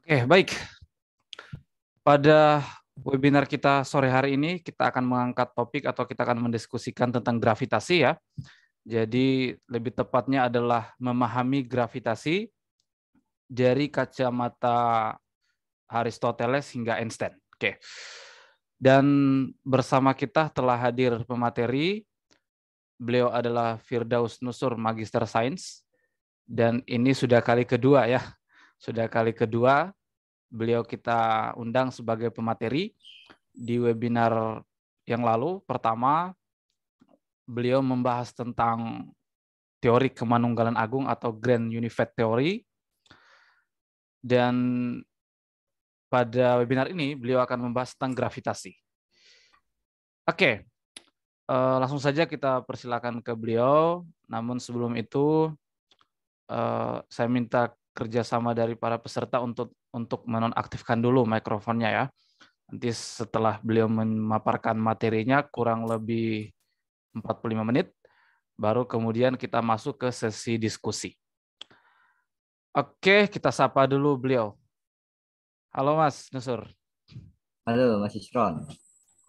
Oke, baik. Pada webinar kita sore hari ini, kita akan mengangkat topik atau kita akan mendiskusikan tentang gravitasi ya. Jadi lebih tepatnya adalah memahami gravitasi dari kacamata Aristoteles hingga Einstein. Oke. Dan bersama kita telah hadir pemateri. Beliau adalah Firdaus Nusur, Magister Sains. Dan ini sudah kali kedua ya. Sudah kali kedua beliau kita undang sebagai pemateri. Di webinar yang lalu, pertama, beliau membahas tentang teori kemanunggalan agung atau Grand Univate Theory. Dan pada webinar ini, beliau akan membahas tentang gravitasi. Oke, langsung saja kita persilakan ke beliau. Namun sebelum itu, saya minta kerjasama dari para peserta untuk menonaktifkan dulu mikrofonnya ya. Nanti setelah beliau memaparkan materinya kurang lebih 45 menit, baru kemudian kita masuk ke sesi diskusi. Oke, kita sapa dulu beliau. Halo Mas Nusur. Halo Mas Isron.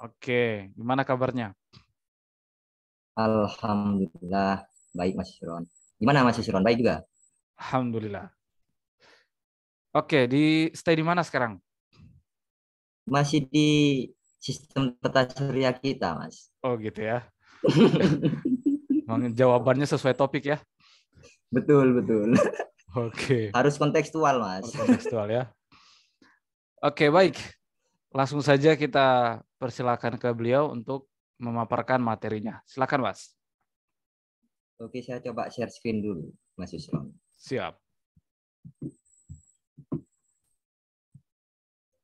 Oke, gimana kabarnya? Alhamdulillah baik Mas Isron. Gimana Mas Isron? Baik juga? Alhamdulillah. Oke, stay di mana sekarang? Masih di sistem tata surya kita, Mas. Oh gitu ya. Jawabannya sesuai topik ya. Betul, betul. Oke, Harus kontekstual, Mas. harus kontekstual ya. Oke, baik. Langsung saja kita persilakan ke beliau untuk memaparkan materinya. Silakan, Mas. Oke, saya coba share screen dulu, Mas Isron. Siap.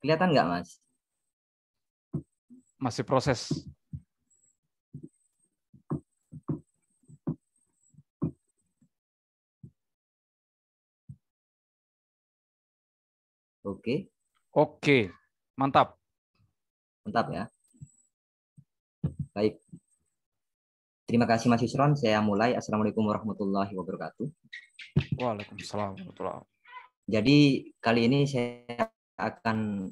Kelihatan nggak, Mas? Masih proses. Oke, Oke, mantap. mantap ya. Baik. Terima kasih Mas Isron. Saya mulai. Assalamualaikum warahmatullahi wabarakatuh. Waalaikumsalam warahmatullahi. Jadi kali ini saya akan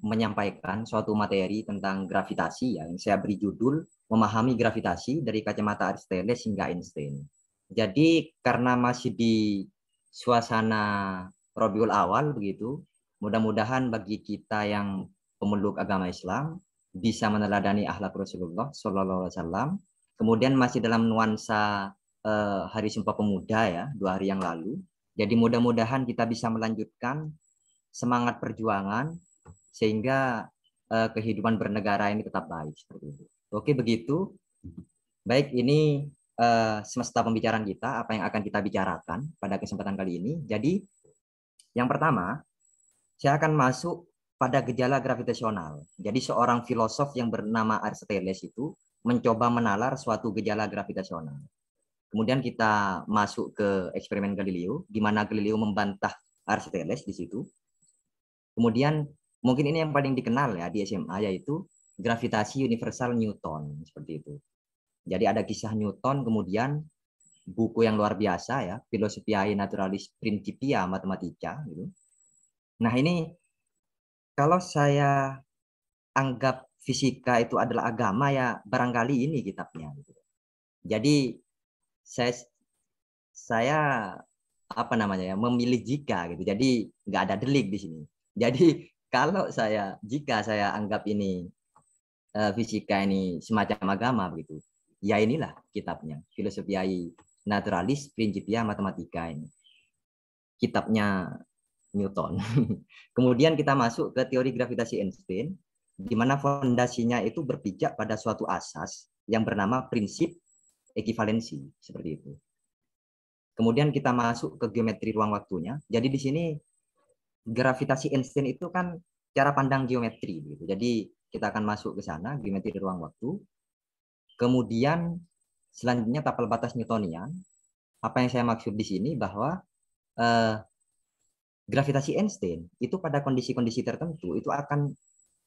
menyampaikan suatu materi tentang gravitasi yang saya beri judul memahami gravitasi dari kacamata Aristoteles hingga Einstein. Jadi karena masih di suasana Rabiul Awal begitu, mudah-mudahan bagi kita yang pemeluk agama Islam bisa meneladani akhlak Rasulullah Shallallahu Alaihi Wasallam. Kemudian masih dalam nuansa Hari Sumpah Pemuda ya, 2 hari yang lalu. Jadi mudah-mudahan kita bisa melanjutkan semangat perjuangan sehingga kehidupan bernegara ini tetap baik seperti itu. Oke begitu. Baik ini semesta pembicaraan kita apa yang akan kita bicarakan pada kesempatan kali ini. Jadi yang pertama saya akan masuk pada gejala gravitasional. Jadi seorang filosof yang bernama Aristoteles itu mencoba menalar suatu gejala gravitasional. Kemudian kita masuk ke eksperimen Galileo, di mana Galileo membantah Aristoteles di situ. Kemudian mungkin ini yang paling dikenal ya di SMA yaitu gravitasi universal Newton seperti itu. Jadi ada kisah Newton, kemudian buku yang luar biasa ya, Philosophiae Naturalis Principia Mathematica gitu. Nah, ini kalau saya anggap fisika itu adalah agama ya barangkali ini kitabnya gitu. Jadi saya saya apa namanya ya memilih jika gitu. Jadi nggak ada delik di sini. Jadi kalau jika saya anggap ini fisika ini semacam agama begitu, ya inilah kitabnya Philosophiae Naturalis Principia Mathematica ini kitabnya Newton. Kemudian kita masuk ke teori gravitasi Einstein, di mana fondasinya itu berpijak pada suatu asas yang bernama prinsip ekivalensi seperti itu. Kemudian kita masuk ke geometri ruang waktunya. Jadi di sini gravitasi Einstein itu kan cara pandang geometri gitu. Jadi kita akan masuk ke sana geometri ruang waktu. Kemudian selanjutnya tapel batas Newtonian. Apa yang saya maksud di sini bahwa eh, gravitasi Einstein itu pada kondisi-kondisi tertentu itu akan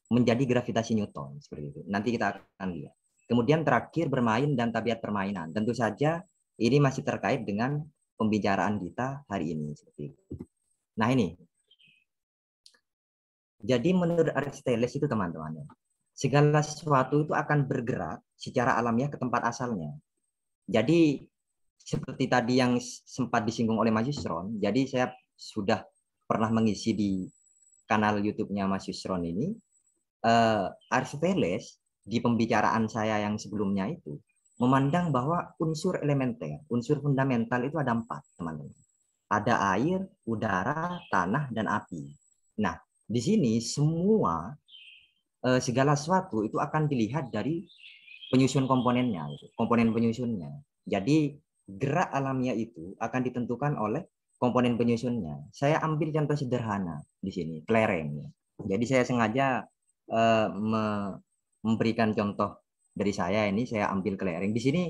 menjadi gravitasi Newton seperti itu. Nanti kita akan lihat. Kemudian terakhir bermain dan tabiat permainan. Tentu saja ini masih terkait dengan pembicaraan kita hari ini seperti itu. Nah ini Jadi menurut Aristoteles itu teman-teman, segala sesuatu itu akan bergerak secara alamiah ke tempat asalnya. Jadi seperti tadi yang sempat disinggung oleh Mas Yusron, jadi saya sudah pernah mengisi di kanal YouTube-nya Mas Yusron ini, Aristoteles di pembicaraan saya yang sebelumnya itu memandang bahwa unsur elementer, unsur fundamental itu ada 4, teman-teman. Ada air, udara, tanah, dan api. Nah, di sini semua segala sesuatu itu akan dilihat dari penyusun komponennya, komponen penyusunnya. Jadi gerak alamiah itu akan ditentukan oleh komponen penyusunnya. Saya ambil contoh sederhana di sini, kelereng. Jadi saya sengaja memberikan contoh dari saya ini, saya ambil kelereng. Di sini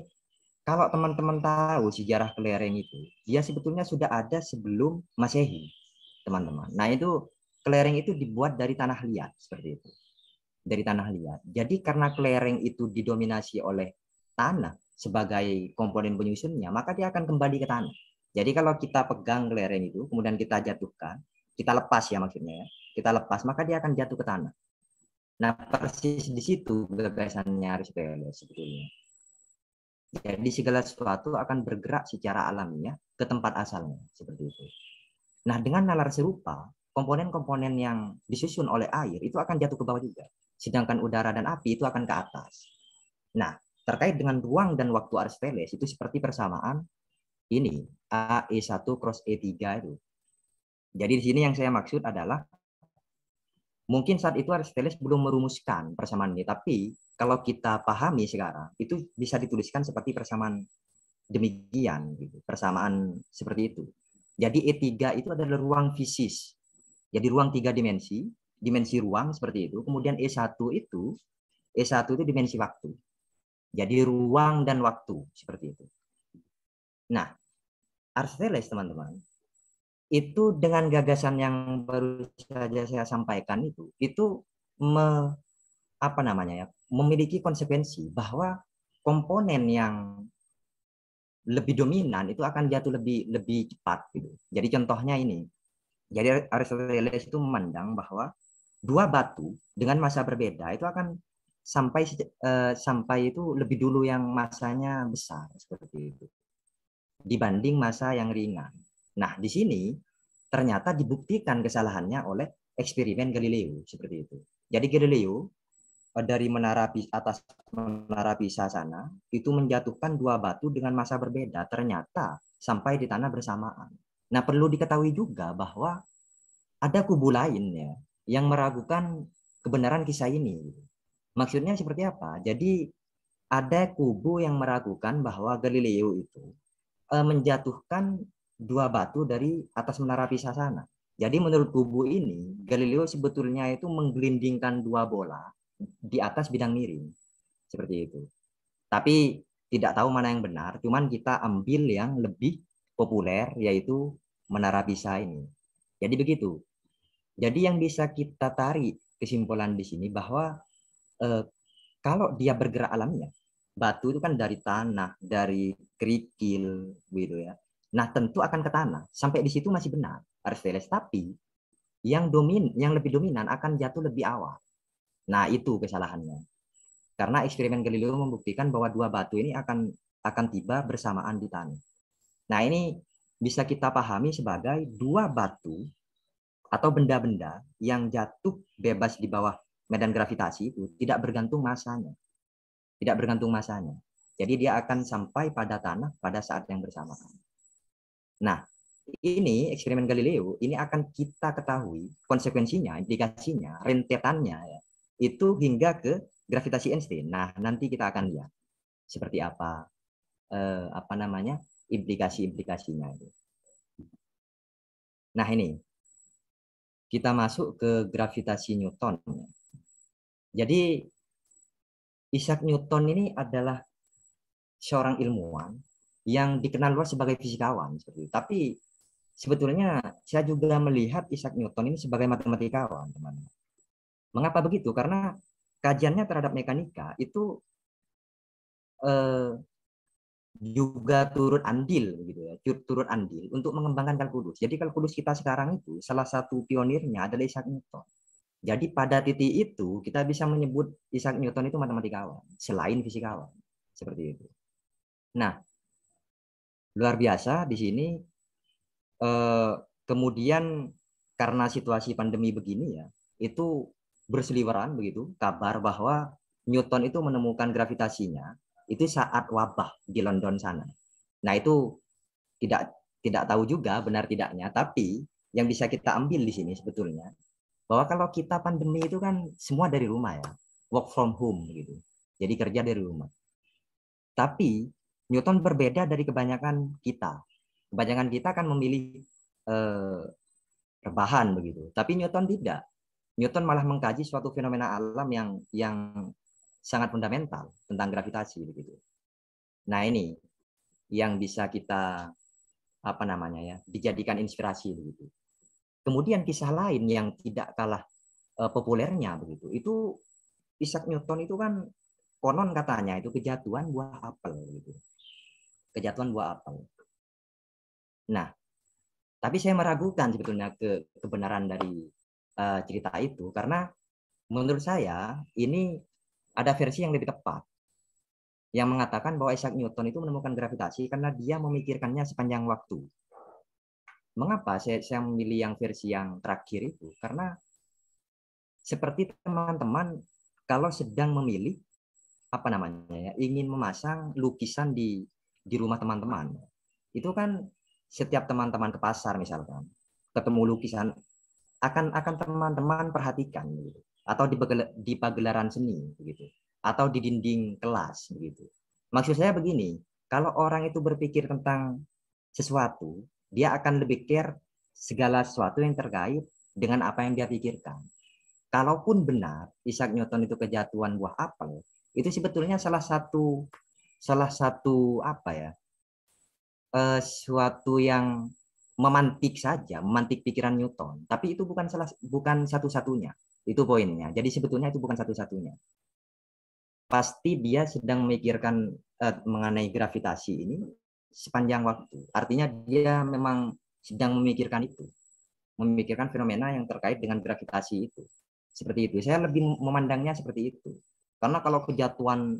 kalau teman-teman tahu sejarah kelereng itu, dia sebetulnya sudah ada sebelum Masehi, teman-teman. Nah, itu kelereng itu dibuat dari tanah liat seperti itu. Dari tanah liat. Jadi karena kelereng itu didominasi oleh tanah sebagai komponen penyusunnya, maka dia akan kembali ke tanah. Jadi kalau kita pegang kelereng itu, kemudian kita jatuhkan, kita lepas ya maksudnya, kita lepas, maka dia akan jatuh ke tanah. Nah, persis di situ gagasannya Aristoteles sebetulnya. Jadi segala sesuatu akan bergerak secara alamiah ke tempat asalnya, seperti itu. Nah, dengan nalar serupa, komponen-komponen yang disusun oleh air itu akan jatuh ke bawah juga. Sedangkan udara dan api itu akan ke atas. Nah, terkait dengan ruang dan waktu Aristoteles itu seperti persamaan ini, AE1 cross E3 itu. Jadi di sini yang saya maksud adalah mungkin saat itu Aristoteles belum merumuskan persamaan ini, tapi kalau kita pahami sekarang, itu bisa dituliskan seperti persamaan demikian, gitu. Persamaan seperti itu. Jadi E3 itu adalah ruang fisis. Jadi ruang 3 dimensi, dimensi ruang seperti itu. Kemudian E1 itu dimensi waktu. Jadi ruang dan waktu seperti itu. Nah, Aristoteles teman-teman, itu dengan gagasan yang baru saja saya sampaikan itu apa namanya ya, memiliki konsekuensi bahwa komponen yang lebih dominan itu akan jatuh lebih cepat gitu. Jadi contohnya ini. Jadi Aristoteles itu memandang bahwa dua batu dengan massa berbeda itu akan sampai itu lebih dulu yang massanya besar seperti itu dibanding massa yang ringan. Nah, di sini ternyata dibuktikan kesalahannya oleh eksperimen Galileo seperti itu. Jadi Galileo dari atas menara Pisa sana itu menjatuhkan dua batu dengan massa berbeda, ternyata sampai di tanah bersamaan. Nah, perlu diketahui juga bahwa ada kubu lain ya yang meragukan kebenaran kisah ini. Maksudnya seperti apa? Jadi ada kubu yang meragukan bahwa Galileo itu menjatuhkan dua batu dari atas menara Pisa sana. Jadi menurut kubu ini, Galileo sebetulnya itu menggelindingkan dua bola di atas bidang miring. Seperti itu. Tapi tidak tahu mana yang benar, cuman kita ambil yang lebih populer, yaitu menara Pisa ini. Jadi begitu. Jadi yang bisa kita tarik kesimpulan di sini bahwa kalau dia bergerak alamiah, batu itu kan dari tanah, dari kerikil, gitu ya. Nah, tentu akan ke tanah. Sampai di situ masih benar Aristoteles. Tapi yang lebih dominan akan jatuh lebih awal. Nah, itu kesalahannya. Karena eksperimen Galileo membuktikan bahwa dua batu ini akan tiba bersamaan di tanah. Nah, ini bisa kita pahami sebagai dua batu atau benda-benda yang jatuh bebas di bawah medan gravitasi itu tidak bergantung masanya. Tidak bergantung masanya. Jadi dia akan sampai pada tanah pada saat yang bersamaan. Nah, ini eksperimen Galileo ini akan kita ketahui konsekuensinya, implikasinya, rentetannya ya, itu hingga ke gravitasi Einstein. Nah, nanti kita akan lihat seperti apa namanya implikasi-implikasinya itu. Nah, ini kita masuk ke gravitasi Newton. Jadi Isaac Newton ini adalah seorang ilmuwan yang dikenal luas sebagai fisikawan. Tapi sebetulnya saya juga melihat Isaac Newton ini sebagai matematikawan, teman-teman. Mengapa begitu? Karena kajiannya terhadap mekanika itu juga turut andil gitu ya, turut andil untuk mengembangkan kalkulus. Jadi kalkulus kita sekarang itu salah satu pionirnya adalah Isaac Newton. Jadi pada titik itu kita bisa menyebut Isaac Newton itu matematikawan selain fisikawan. Seperti itu. Nah, luar biasa di sini kemudian karena situasi pandemi begini ya, itu berseliweran begitu kabar bahwa Newton itu menemukan gravitasinya itu saat wabah di London sana. Nah, itu tidak tidak tahu juga benar tidaknya, tapi yang bisa kita ambil di sini sebetulnya bahwa kalau kita pandemi itu kan semua dari rumah ya, work from home gitu. Jadi kerja dari rumah. Tapi Newton berbeda dari kebanyakan kita. Kebanyakan kita kan memilih eh, rebahan begitu. Tapi Newton tidak. Newton malah mengkaji suatu fenomena alam yang sangat fundamental tentang gravitasi begitu. Nah, ini yang bisa kita apa namanya ya, dijadikan inspirasi begitu. Kemudian kisah lain yang tidak kalah populernya begitu. Itu Isaac Newton itu kan konon katanya itu kejatuhan buah apel gitu. Kejatuhan buah apel. Nah, tapi saya meragukan sebetulnya kebenaran dari cerita itu karena menurut saya ini ada versi yang lebih tepat yang mengatakan bahwa Isaac Newton itu menemukan gravitasi karena dia memikirkannya sepanjang waktu. Mengapa saya memilih yang versi yang terakhir itu? Karena seperti teman-teman kalau sedang memilih apa namanya ya, ingin memasang lukisan di rumah teman-teman. Itu kan setiap teman-teman ke pasar misalkan, ketemu lukisan akan teman-teman perhatikan gitu. Atau di pagelaran seni begitu. Atau di dinding kelas begitu. Maksud saya begini, kalau orang itu berpikir tentang sesuatu, dia akan lebih care segala sesuatu yang terkait dengan apa yang dia pikirkan. Kalaupun benar Isaac Newton itu kejatuhan buah apel, itu sebetulnya salah satu apa ya? Suatu yang memantik saja, memantik pikiran Newton. Tapi itu bukan satu-satunya. Itu poinnya. Jadi sebetulnya itu bukan satu-satunya. Pasti dia sedang memikirkan mengenai gravitasi ini sepanjang waktu. Artinya dia memang sedang memikirkan itu. Memikirkan fenomena yang terkait dengan gravitasi itu. Seperti itu. Saya lebih memandangnya seperti itu. Karena kalau kejatuhan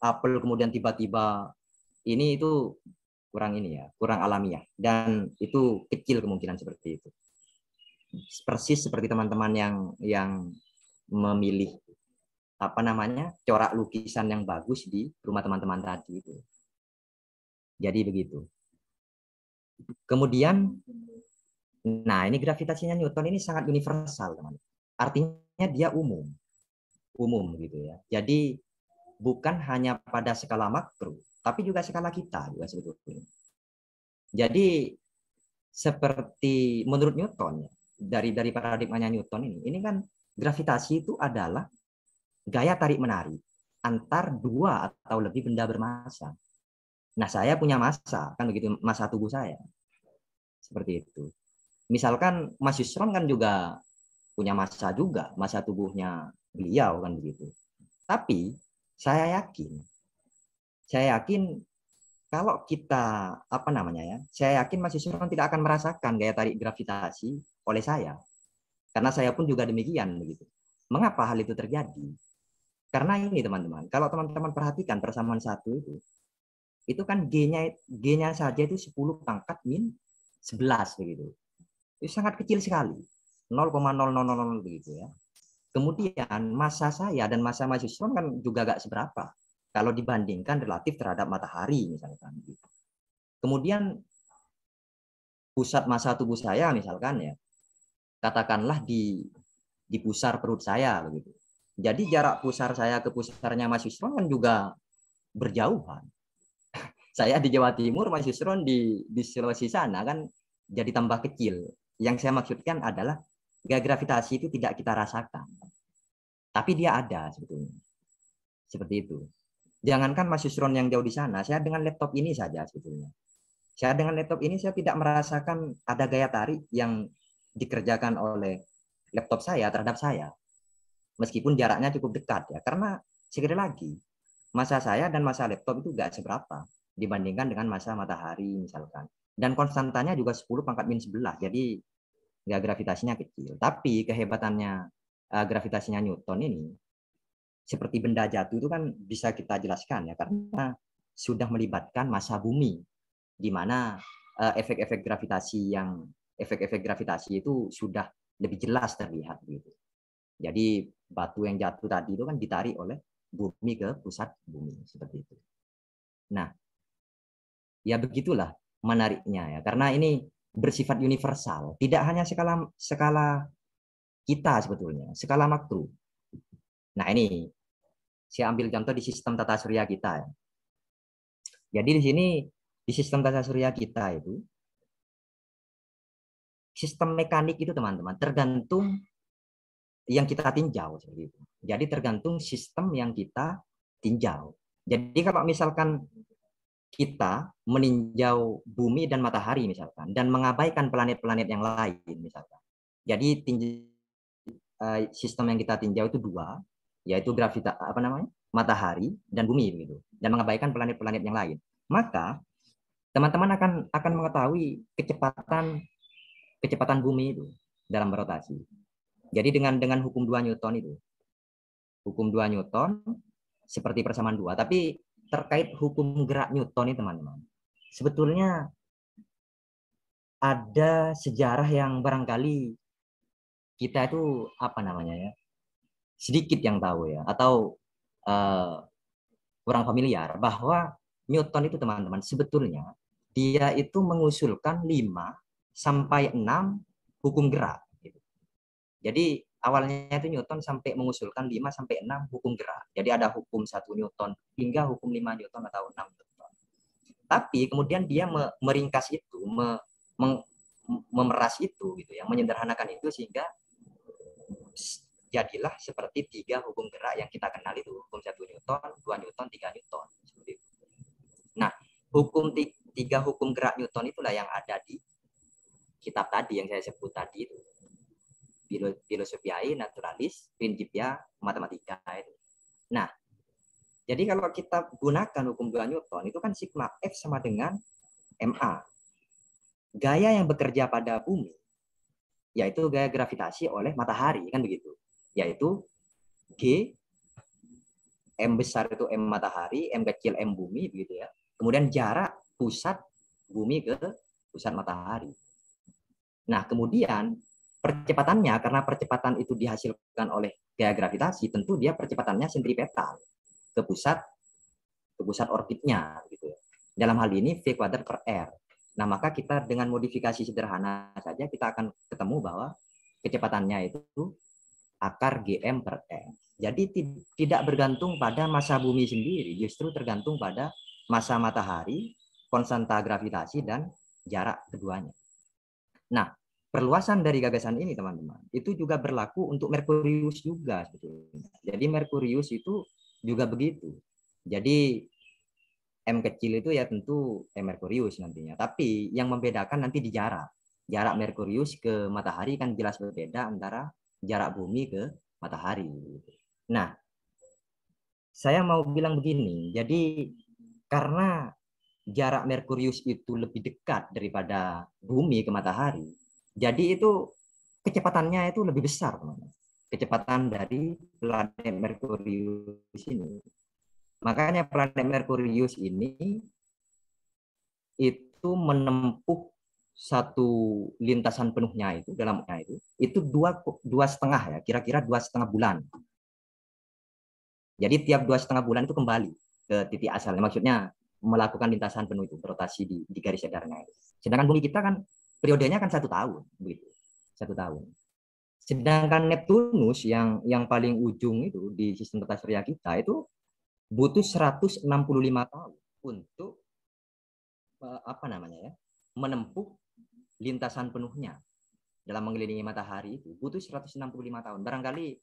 apel kemudian tiba-tiba ini itu kurang alamiah dan itu kecil kemungkinan seperti itu. Persis seperti teman-teman yang memilih apa namanya corak lukisan yang bagus di rumah teman-teman tadi itu. Jadi begitu. Kemudian, nah ini gravitasinya Newton ini sangat universal, teman. Artinya dia umum gitu ya. Jadi bukan hanya pada skala makro, tapi juga skala kita juga sebetulnya. Jadi seperti menurut Newton dari paradigmanya Newton ini kan gravitasi itu adalah gaya tarik menarik antar dua atau lebih benda bermassa. Nah, saya punya massa kan begitu, massa tubuh saya seperti itu. Misalkan Mas Yusron kan juga punya massa tubuhnya beliau kan begitu. Tapi saya yakin kalau kita apa namanya ya, saya yakin Mas Yusron tidak akan merasakan gaya tarik gravitasi oleh saya, karena saya pun juga demikian begitu. Mengapa hal itu terjadi? Karena ini teman-teman, kalau teman-teman perhatikan persamaan satu itu kan G-nya saja itu 10 pangkat min 11 begitu. Itu sangat kecil sekali. 0,0000 begitu ya. Kemudian massa saya dan massa Mas Yusron kan juga gak seberapa kalau dibandingkan relatif terhadap matahari misalkan gitu. Kemudian pusat massa tubuh saya misalkan ya, katakanlah di pusar perut saya begitu. Jadi jarak pusar saya ke pusarnya Mas Yusron kan juga berjauhan. Saya di Jawa Timur, Mas Yusron di Sulawesi sana kan jadi tambah kecil. Yang saya maksudkan adalah gaya gravitasi itu tidak kita rasakan. Tapi dia ada sebetulnya. Seperti itu. Jangankan Mas Yusron yang jauh di sana, saya dengan laptop ini saja sebetulnya. Saya dengan laptop ini saya tidak merasakan ada gaya tarik yang dikerjakan oleh laptop saya terhadap saya. Meskipun jaraknya cukup dekat ya. Karena sekali lagi, massa saya dan massa laptop itu nggak seberapa dibandingkan dengan massa matahari misalkan. Dan konstantanya juga 10 pangkat min 11. Jadi ya gravitasinya kecil. Tapi kehebatannya gravitasinya Newton ini, seperti benda jatuh itu kan bisa kita jelaskan ya, karena sudah melibatkan massa bumi, di mana efek-efek gravitasi itu sudah lebih jelas terlihat gitu. Jadi batu yang jatuh tadi itu kan ditarik oleh bumi ke pusat bumi seperti itu. Nah, ya begitulah menariknya ya, karena ini bersifat universal, tidak hanya skala kita sebetulnya, skala makro. Nah, ini saya ambil contoh di sistem tata surya kita ya. Jadi di sini di sistem tata surya kita itu sistem mekanik itu teman-teman tergantung yang kita tinjau seperti itu. Jadi tergantung sistem yang kita tinjau. Jadi kalau misalkan kita meninjau bumi dan matahari misalkan dan mengabaikan planet-planet yang lain misalkan. Jadi sistem yang kita tinjau itu dua, yaitu matahari dan bumi begitu, dan mengabaikan planet-planet yang lain. Maka teman-teman akan mengetahui kecepatan bumi itu dalam berotasi. Jadi dengan hukum 2 Newton itu. Hukum 2 Newton seperti persamaan 2, tapi terkait hukum gerak Newton ini teman-teman. Sebetulnya ada sejarah yang barangkali kita itu sedikit yang tahu ya, atau kurang familiar, bahwa Newton itu teman-teman sebetulnya dia itu mengusulkan 5 sampai 6 hukum gerak. Jadi awalnya itu Newton sampai mengusulkan 5 sampai 6 hukum gerak. Jadi ada hukum 1 Newton hingga hukum 5 Newton atau 6 Newton. Tapi kemudian dia meringkas itu, memeras itu gitu ya, menyederhanakan itu sehingga jadilah seperti 3 hukum gerak yang kita kenal itu, hukum 1 Newton, 2 Newton, 3 Newton. Nah, hukum 3 hukum gerak Newton itulah yang ada di kitab tadi yang saya sebut tadi itu. Philosophia Naturalis, Principia Mathematica itu. Nah, jadi kalau kita gunakan hukum 2 Newton itu kan sigma F sama dengan MA. Gaya yang bekerja pada bumi yaitu gaya gravitasi oleh matahari kan begitu. Yaitu G, M besar itu M matahari, M kecil M bumi begitu ya. Kemudian jarak pusat bumi ke pusat matahari. Nah, kemudian percepatannya, karena percepatan itu dihasilkan oleh gaya gravitasi, tentu dia percepatannya sentripetal ke pusat orbitnya gitu. Dalam hal ini V kuadrat per R. Nah, maka kita dengan modifikasi sederhana saja kita akan ketemu bahwa kecepatannya itu akar GM per M. Jadi tidak bergantung pada massa bumi sendiri, justru tergantung pada massa matahari, konstanta gravitasi, dan jarak keduanya. Nah, perluasan dari gagasan ini teman-teman itu juga berlaku untuk Merkurius juga sebetulnya. Jadi Merkurius itu juga begitu. Jadi M kecil itu ya tentu M Merkurius nantinya, tapi yang membedakan nanti di jarak Merkurius ke matahari kan jelas berbeda antara jarak bumi ke matahari. Nah, saya mau bilang begini, jadi karena jarak Merkurius itu lebih dekat daripada bumi ke matahari, jadi itu kecepatannya itu lebih besar, teman-teman. Kecepatan dari planet Merkurius ini. Makanya planet Merkurius ini itu menempuh satu lintasan penuhnya itu dalamnya itu 2,5 ya, kira-kira 2,5 bulan. Jadi tiap 2,5 bulan itu kembali ke titik asalnya. Maksudnya melakukan lintasan penuh itu, berotasi di garis sedarnya. Sedangkan bumi kita kan periodenya kan 1 tahun, begitu, 1 tahun. Sedangkan Neptunus yang paling ujung itu di sistem tata surya kita itu butuh 165 tahun untuk menempuh lintasan penuhnya dalam mengelilingi matahari itu butuh 165 tahun. Barangkali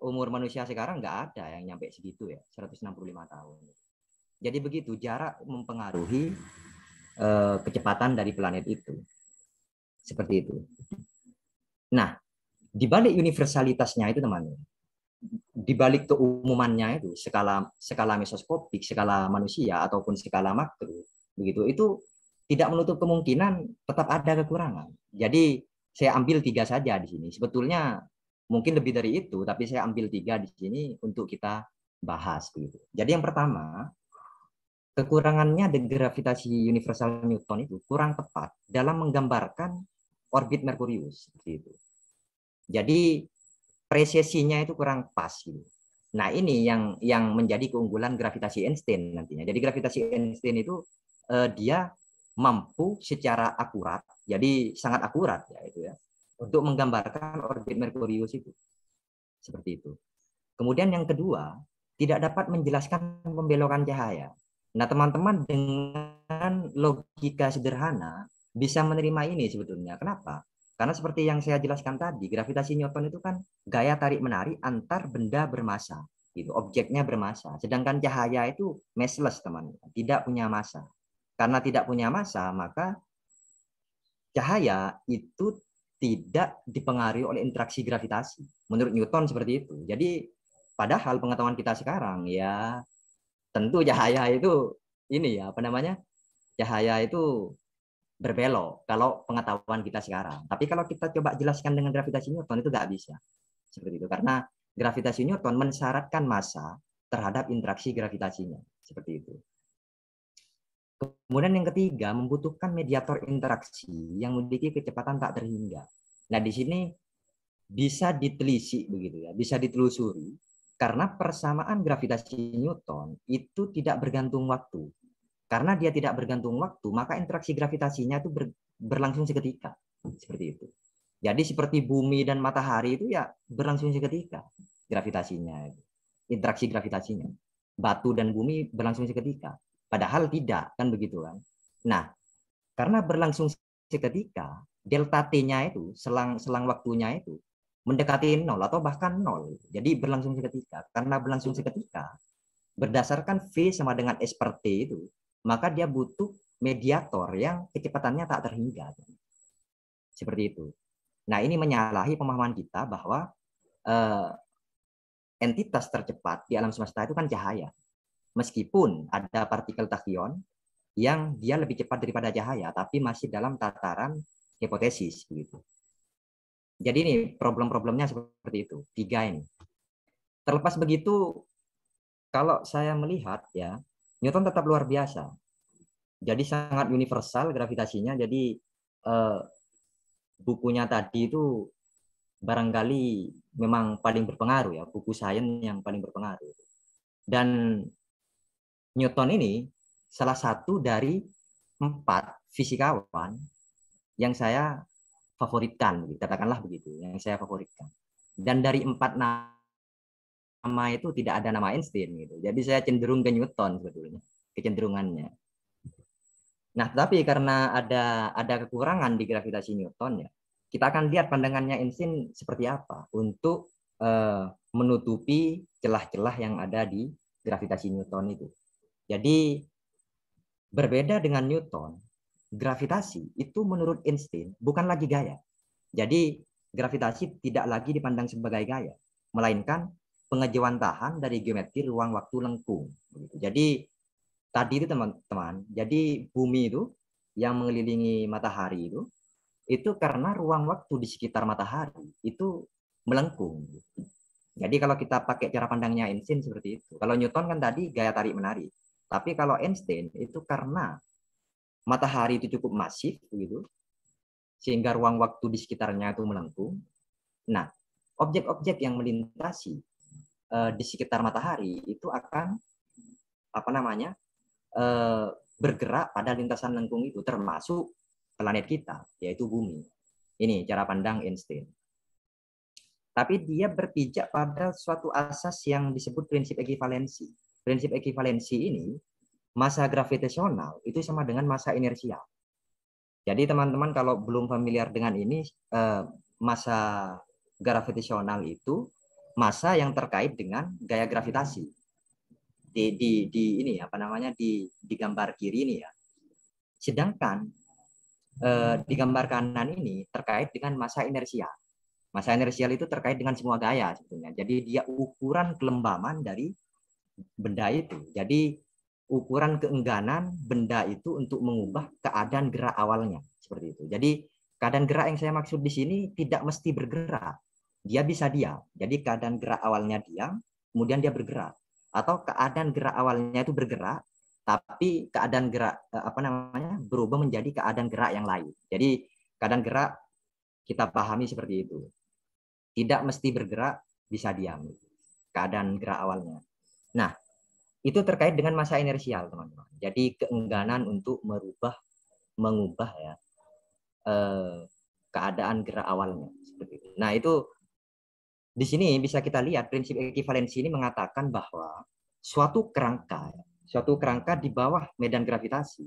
umur manusia sekarang nggak ada yang nyampe segitu ya, 165 tahun. Jadi begitu, jarak mempengaruhi kecepatan dari planet itu. Seperti itu. Nah, di balik universalitasnya itu teman-teman, di balik keumumannya itu, skala mesoskopik, skala manusia ataupun skala makro, begitu, itu tidak menutup kemungkinan tetap ada kekurangan. Jadi saya ambil 3 saja di sini. Sebetulnya Mungkin lebih dari itu, tapi saya ambil 3 di sini untuk kita bahas begitu. Jadi yang pertama, kekurangannya dari gravitasi universal Newton itu kurang tepat dalam menggambarkan orbit Merkurius seperti itu. Jadi presesinya itu kurang pas gitu. Nah, ini yang menjadi keunggulan gravitasi Einstein nantinya. Jadi gravitasi Einstein itu dia mampu secara akurat, jadi sangat akurat ya itu ya, untuk menggambarkan orbit Merkurius itu. Seperti itu. Kemudian yang kedua, tidak dapat menjelaskan pembelokan cahaya. Nah, teman-teman dengan logika sederhana bisa menerima ini sebetulnya. Kenapa? Karena seperti yang saya jelaskan tadi, gravitasi Newton itu kan gaya tarik-menarik antar benda bermassa. Gitu, objeknya bermassa. Sedangkan cahaya itu massless, teman, tidak punya massa. Karena tidak punya massa, maka cahaya itu tidak dipengaruhi oleh interaksi gravitasi. Menurut Newton seperti itu. Jadi padahal pengetahuan kita sekarang ya tentu cahaya itu ini ya apa namanya? Cahaya itu berbelok kalau pengetahuan kita sekarang. Tapi kalau kita coba jelaskan dengan gravitasi Newton itu nggak bisa. Seperti itu. Karena gravitasi Newton mensyaratkan massa terhadap interaksi gravitasinya. Seperti itu. Kemudian yang ketiga, membutuhkan mediator interaksi yang memiliki kecepatan tak terhingga. Nah, di sini bisa ditelisik begitu ya, bisa ditelusuri karena persamaan gravitasi Newton itu tidak bergantung waktu. Karena dia tidak bergantung waktu, maka interaksi gravitasinya itu berlangsung seketika. Seperti itu. Jadi seperti bumi dan matahari itu ya berlangsung seketika gravitasinya, interaksi gravitasinya. Batu dan bumi berlangsung seketika. Padahal tidak, kan begitu kan. Nah, karena berlangsung seketika, delta T-nya itu, selang waktunya itu, mendekati 0 atau bahkan 0. Jadi berlangsung seketika. Karena berlangsung seketika, berdasarkan V sama dengan S per T itu, maka dia butuh mediator yang kecepatannya tak terhingga. Seperti itu. Nah, ini menyalahi pemahaman kita bahwa entitas tercepat di alam semesta itu kan cahaya. Meskipun ada partikel tachyon yang dia lebih cepat daripada cahaya, tapi masih dalam tataran hipotesis begitu. Jadi ini problem-problemnya seperti itu, 3 ini. Terlepas begitu, kalau saya melihat ya, Newton tetap luar biasa. Jadi sangat universal gravitasinya. Jadi bukunya tadi itu barangkali memang paling berpengaruh ya, buku sains yang paling berpengaruh. Dan Newton ini salah satu dari 4 fisikawan yang saya favoritkan, katakanlah begitu, yang saya favoritkan. Dan dari 4 nama itu tidak ada nama Einstein gitu. Jadi saya cenderung ke Newton sebetulnya, kecenderungannya. Nah, tapi karena ada kekurangan di gravitasi Newton ya, kita akan lihat pandangannya Einstein seperti apa untuk menutupi celah-celah yang ada di gravitasi Newton itu. Jadi berbeda dengan Newton, gravitasi itu menurut Einstein bukan lagi gaya. Jadi gravitasi tidak lagi dipandang sebagai gaya, melainkan pengejawantahan dari geometri ruang waktu lengkung. Jadi tadi itu teman-teman, jadi bumi itu yang mengelilingi matahari itu karena ruang waktu di sekitar matahari itu melengkung. Jadi kalau kita pakai cara pandangnya Einstein seperti itu. Kalau Newton kan tadi gaya tarik menarik. Tapi kalau Einstein itu karena matahari itu cukup masif begitu, sehingga ruang waktu di sekitarnya itu melengkung. Nah, objek-objek yang melintasi di sekitar matahari itu akan apa namanya? Bergerak pada lintasan lengkung itu, termasuk planet kita, yaitu bumi. Ini cara pandang Einstein. Tapi dia berpijak pada suatu asas yang disebut prinsip ekivalensi. Prinsip ekivalensi ini, massa gravitasional itu sama dengan massa inersial. Jadi teman-teman kalau belum familiar dengan ini, massa gravitasional itu massa yang terkait dengan gaya gravitasi. Di ini apa namanya di gambar kiri ini ya. Sedangkan di gambar kanan ini terkait dengan massa inersial. Massa inersial itu terkait dengan semua gaya sebetulnya. Jadi dia ukuran kelembaman dari benda itu. Jadi ukuran keengganan benda itu untuk mengubah keadaan gerak awalnya seperti itu. Jadi keadaan gerak yang saya maksud di sini tidak mesti bergerak. dia bisa diam. Jadi keadaan gerak awalnya diam, kemudian dia bergerak. Atau keadaan gerak awalnya itu bergerak, tapi keadaan gerak berubah menjadi keadaan gerak yang lain. Jadi keadaan gerak kita pahami seperti itu. Tidak mesti bergerak, bisa diam. Keadaan gerak awalnya. Nah, itu terkait dengan masa inersial, teman-teman. Jadi keengganan untuk mengubah ya keadaan gerak awalnya seperti itu. Nah, itu di sini bisa kita lihat prinsip ekivalensi ini mengatakan bahwa suatu kerangka di bawah medan gravitasi,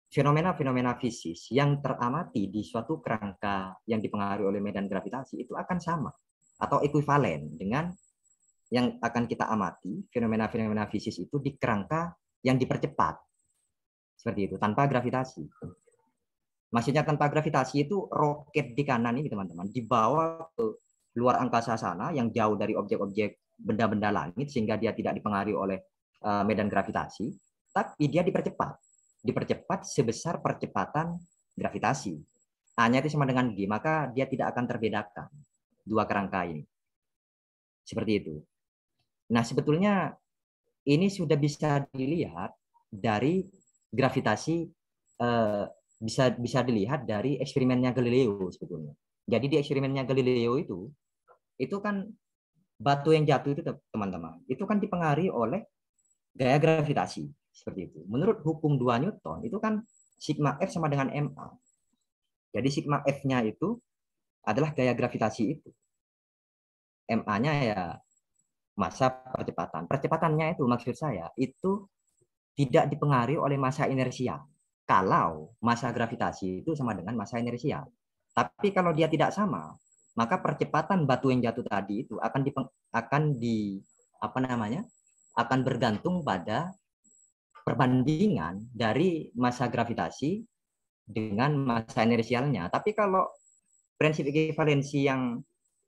fenomena-fenomena fisis yang teramati di suatu kerangka yang dipengaruhi oleh medan gravitasi itu akan sama atau ekuivalen dengan yang akan kita amati fenomena-fenomena fisis itu di kerangka yang dipercepat seperti itu tanpa gravitasi. Maksudnya tanpa gravitasi itu roket di kanan ini teman-teman dibawa ke luar angkasa sana yang jauh dari objek-objek benda-benda langit sehingga dia tidak dipengaruhi oleh medan gravitasi, tapi dia dipercepat sebesar percepatan gravitasi. A-nya itu sama dengan G, maka dia tidak akan terbedakan dua kerangka ini. Seperti itu. Nah, sebetulnya ini sudah bisa dilihat dari gravitasi bisa dilihat dari eksperimennya Galileo sebetulnya. Jadi di eksperimennya Galileo itu kan batu yang jatuh itu teman-teman, itu kan dipengaruhi oleh gaya gravitasi seperti itu. Menurut hukum 2 Newton itu kan sigma F sama dengan ma. Jadi sigma F-nya itu adalah gaya gravitasi itu. Ma-nya ya masa percepatan. Percepatannya itu maksud saya itu tidak dipengaruhi oleh masa inersial. Kalau masa gravitasi itu sama dengan masa inersial. Tapi kalau dia tidak sama, maka percepatan batu yang jatuh tadi itu akan bergantung pada perbandingan dari masa gravitasi dengan masa inersialnya. Tapi kalau prinsip ekivalensi yang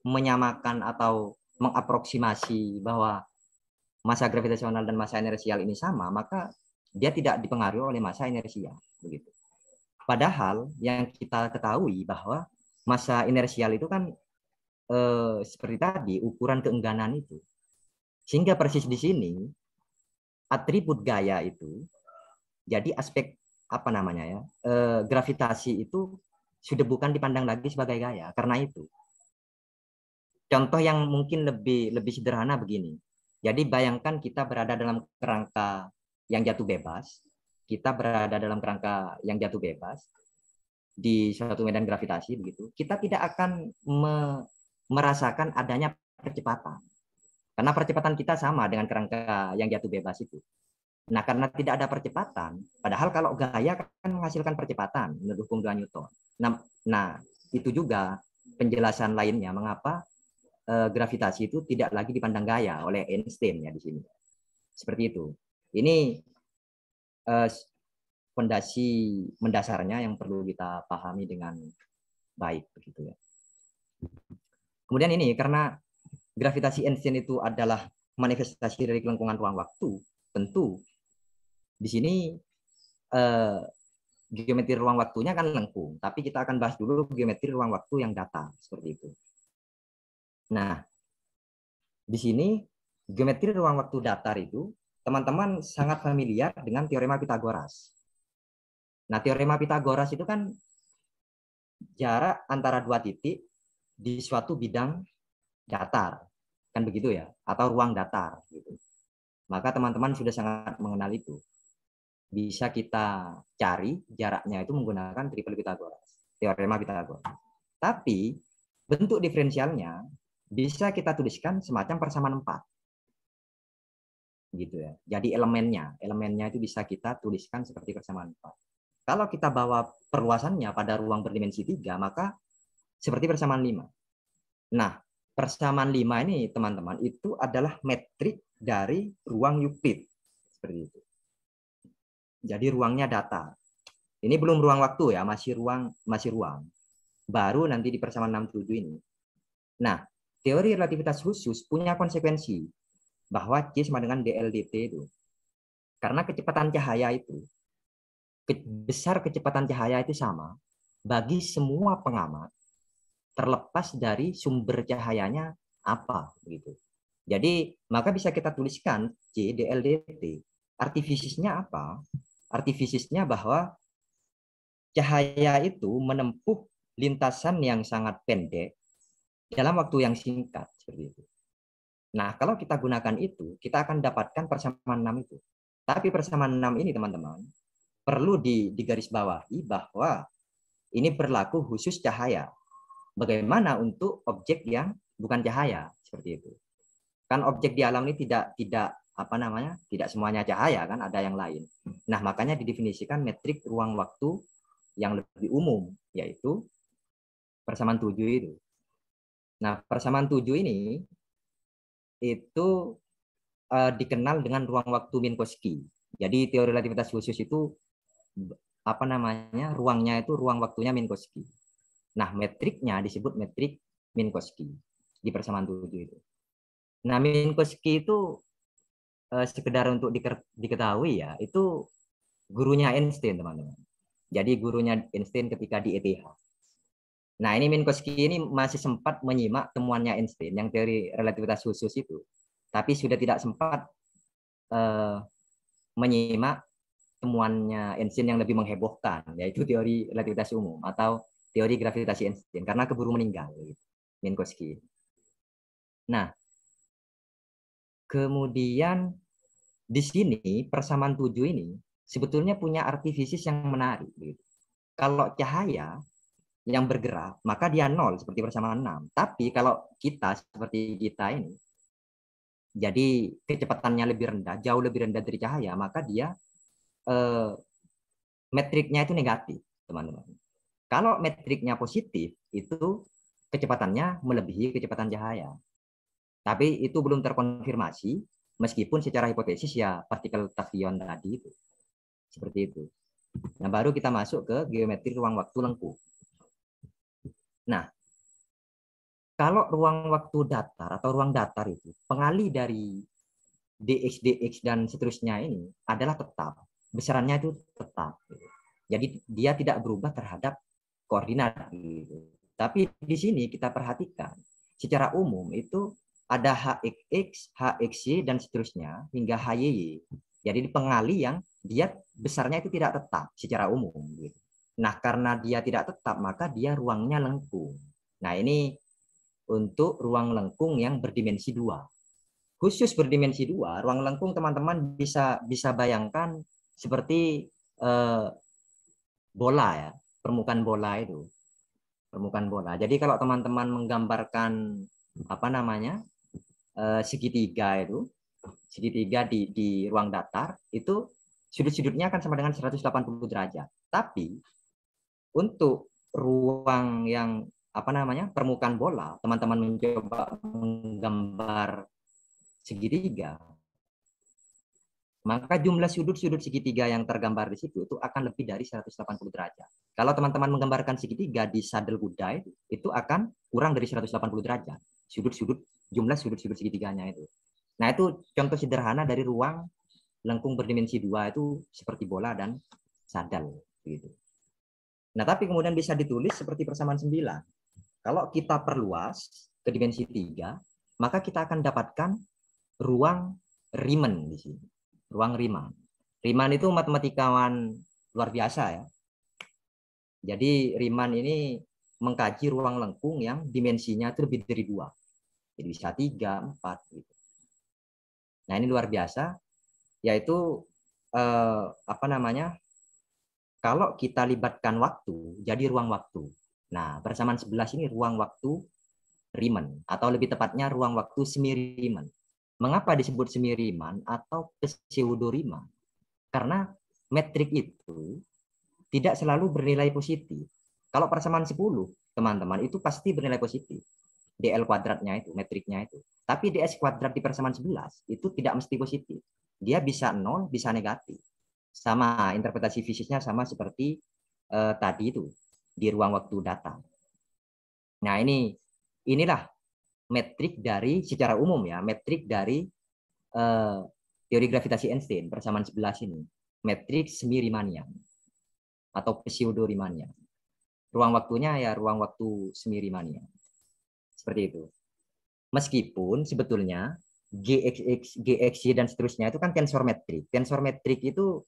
menyamakan atau mengaproksimasi bahwa masa gravitasional dan masa inersial ini sama, maka dia tidak dipengaruhi oleh masa inersial begitu. Padahal yang kita ketahui bahwa masa inersial itu kan seperti tadi ukuran keengganan itu. Sehingga persis di sini atribut gaya itu jadi aspek gravitasi itu sudah bukan dipandang lagi sebagai gaya karena itu. Contoh yang mungkin lebih sederhana begini. Jadi bayangkan kita berada dalam kerangka yang jatuh bebas, kita berada dalam kerangka yang jatuh bebas di suatu medan gravitasi begitu. Kita tidak akan merasakan adanya percepatan. Karena percepatan kita sama dengan kerangka yang jatuh bebas itu. Nah, karena tidak ada percepatan, padahal kalau gaya kan menghasilkan percepatan menurut hukum 2 Newton. Nah, itu juga penjelasan lainnya mengapa gravitasi itu tidak lagi dipandang gaya oleh Einstein ya di sini. Seperti itu. Ini fondasi mendasarnya yang perlu kita pahami dengan baik begitu ya. Kemudian ini karena gravitasi Einstein itu adalah manifestasi dari kelengkungan ruang waktu, tentu di sini geometri ruang waktunya kan lengkung, tapi kita akan bahas dulu geometri ruang waktu yang datar seperti itu. Nah, di sini geometri ruang waktu datar itu teman-teman sangat familiar dengan teorema Pitagoras. Nah, teorema Pitagoras itu kan jarak antara dua titik di suatu bidang datar, kan begitu ya, atau ruang datar gitu. Maka teman-teman sudah sangat mengenal itu. Bisa kita cari jaraknya itu menggunakan triple Pitagoras, teorema Pitagoras. Tapi bentuk diferensialnya bisa kita tuliskan semacam persamaan 4. Gitu ya. Jadi elemennya itu bisa kita tuliskan seperti persamaan 4. Kalau kita bawa perluasannya pada ruang berdimensi 3, maka seperti persamaan 5. Nah, persamaan 5 ini teman-teman itu adalah metrik dari ruang Euclid. Seperti itu. Jadi ruangnya datar. Ini belum ruang waktu ya, masih ruang. Baru nanti di persamaan 67 ini. Nah, teori relativitas khusus punya konsekuensi bahwa C sama dengan dl/dt itu. Karena kecepatan cahaya itu, besar kecepatan cahaya itu sama bagi semua pengamat terlepas dari sumber cahayanya apa gitu. Jadi maka bisa kita tuliskan C DLDT. Artifisisnya apa? Artifisisnya bahwa cahaya itu menempuh lintasan yang sangat pendek dalam waktu yang singkat seperti itu. Nah, kalau kita gunakan itu, kita akan dapatkan persamaan 6 itu. Tapi persamaan 6 ini teman-teman perlu digarisbawahi bahwa ini berlaku khusus cahaya. Bagaimana untuk objek yang bukan cahaya seperti itu? Kan objek di alam ini tidak apa namanya? Tidak semuanya cahaya kan, ada yang lain. Nah, makanya didefinisikan metrik ruang waktu yang lebih umum, yaitu persamaan 7 itu. Nah, persamaan 7 ini itu dikenal dengan ruang waktu Minkowski. Jadi teori relativitas khusus itu apa namanya? Ruangnya itu ruang waktunya Minkowski. Nah, metriknya disebut metrik Minkowski di persamaan 7 itu. Nah, Minkowski itu sekedar untuk diketahui ya, itu gurunya Einstein, teman-teman. Jadi gurunya Einstein ketika di ETH. Nah, ini Minkowski ini masih sempat menyimak temuannya Einstein yang teori relativitas khusus itu. Tapi sudah tidak sempat menyimak temuannya Einstein yang lebih menghebohkan, yaitu teori relativitas umum atau teori gravitasi Einstein, karena keburu meninggal, Minkowski. Nah, kemudian di sini persamaan 7 ini sebetulnya punya artifisis yang menarik. Kalau cahaya yang bergerak, maka dia 0 seperti persamaan 6. Tapi kalau kita seperti kita ini, jadi kecepatannya lebih rendah, jauh lebih rendah dari cahaya, maka dia metriknya itu negatif, teman-teman. Kalau metriknya positif, itu kecepatannya melebihi kecepatan cahaya. Tapi itu belum terkonfirmasi, meskipun secara hipotesis ya partikel tachyon tadi itu. Seperti itu. Nah, baru kita masuk ke geometri ruang waktu lengkung. Nah, kalau ruang waktu datar atau ruang datar itu, pengali dari dx, dx, dan seterusnya ini adalah tetap. Besarannya itu tetap. Jadi dia tidak berubah terhadap koordinat. Tapi di sini kita perhatikan, secara umum itu ada hxx, hxy, dan seterusnya hingga hyy. Jadi pengali yang dia besarnya itu tidak tetap secara umum. Nah, karena dia tidak tetap, maka dia ruangnya lengkung. Nah, ini untuk ruang lengkung yang berdimensi 2. Khusus berdimensi 2, ruang lengkung teman-teman bisa bayangkan seperti bola ya, permukaan bola itu. Permukaan bola. Jadi kalau teman-teman menggambarkan apa namanya? Segitiga itu, segitiga di ruang datar itu sudut-sudutnya akan sama dengan 180 derajat. Tapi untuk ruang yang apa namanya? Permukaan bola, teman-teman mencoba menggambar segitiga, maka jumlah sudut-sudut segitiga yang tergambar di situ itu akan lebih dari 180 derajat. Kalau teman-teman menggambarkan segitiga di sadel kuda itu akan kurang dari 180 derajat. Jumlah sudut-sudut segitiganya itu. Nah, itu contoh sederhana dari ruang lengkung berdimensi 2 itu seperti bola dan sadel gitu. Nah, tapi kemudian bisa ditulis seperti persamaan 9. Kalau kita perluas ke dimensi 3, maka kita akan dapatkan ruang Riemann di sini. Ruang Riemann. Riemann itu matematikawan luar biasa ya. Jadi Riemann ini mengkaji ruang lengkung yang dimensinya itu lebih dari 2. Jadi bisa 3, 4 gitu. Nah, ini luar biasa, yaitu apa namanya? Kalau kita libatkan waktu, jadi ruang waktu. Nah, persamaan 11 ini ruang waktu Riemann, atau lebih tepatnya ruang waktu semi Riemann. Mengapa disebut semi Riemann atau pseudo Riemann? Karena metrik itu tidak selalu bernilai positif. Kalau persamaan 10, teman-teman, itu pasti bernilai positif. DL kuadratnya itu, metriknya itu. Tapi DS kuadrat di persamaan 11 itu tidak mesti positif. Dia bisa 0, bisa negatif. Sama, interpretasi fisiknya sama seperti tadi itu, di ruang waktu datang. Nah, inilah metrik dari, secara umum ya, metrik dari teori gravitasi Einstein, persamaan 11 ini. Metrik semi Riemannian atau pseudo Riemannian. ruang waktunya ya ruang waktu semi Riemannian. Seperti itu. Meskipun sebetulnya GX, GXY dan seterusnya itu kan tensor metrik. Tensor metrik itu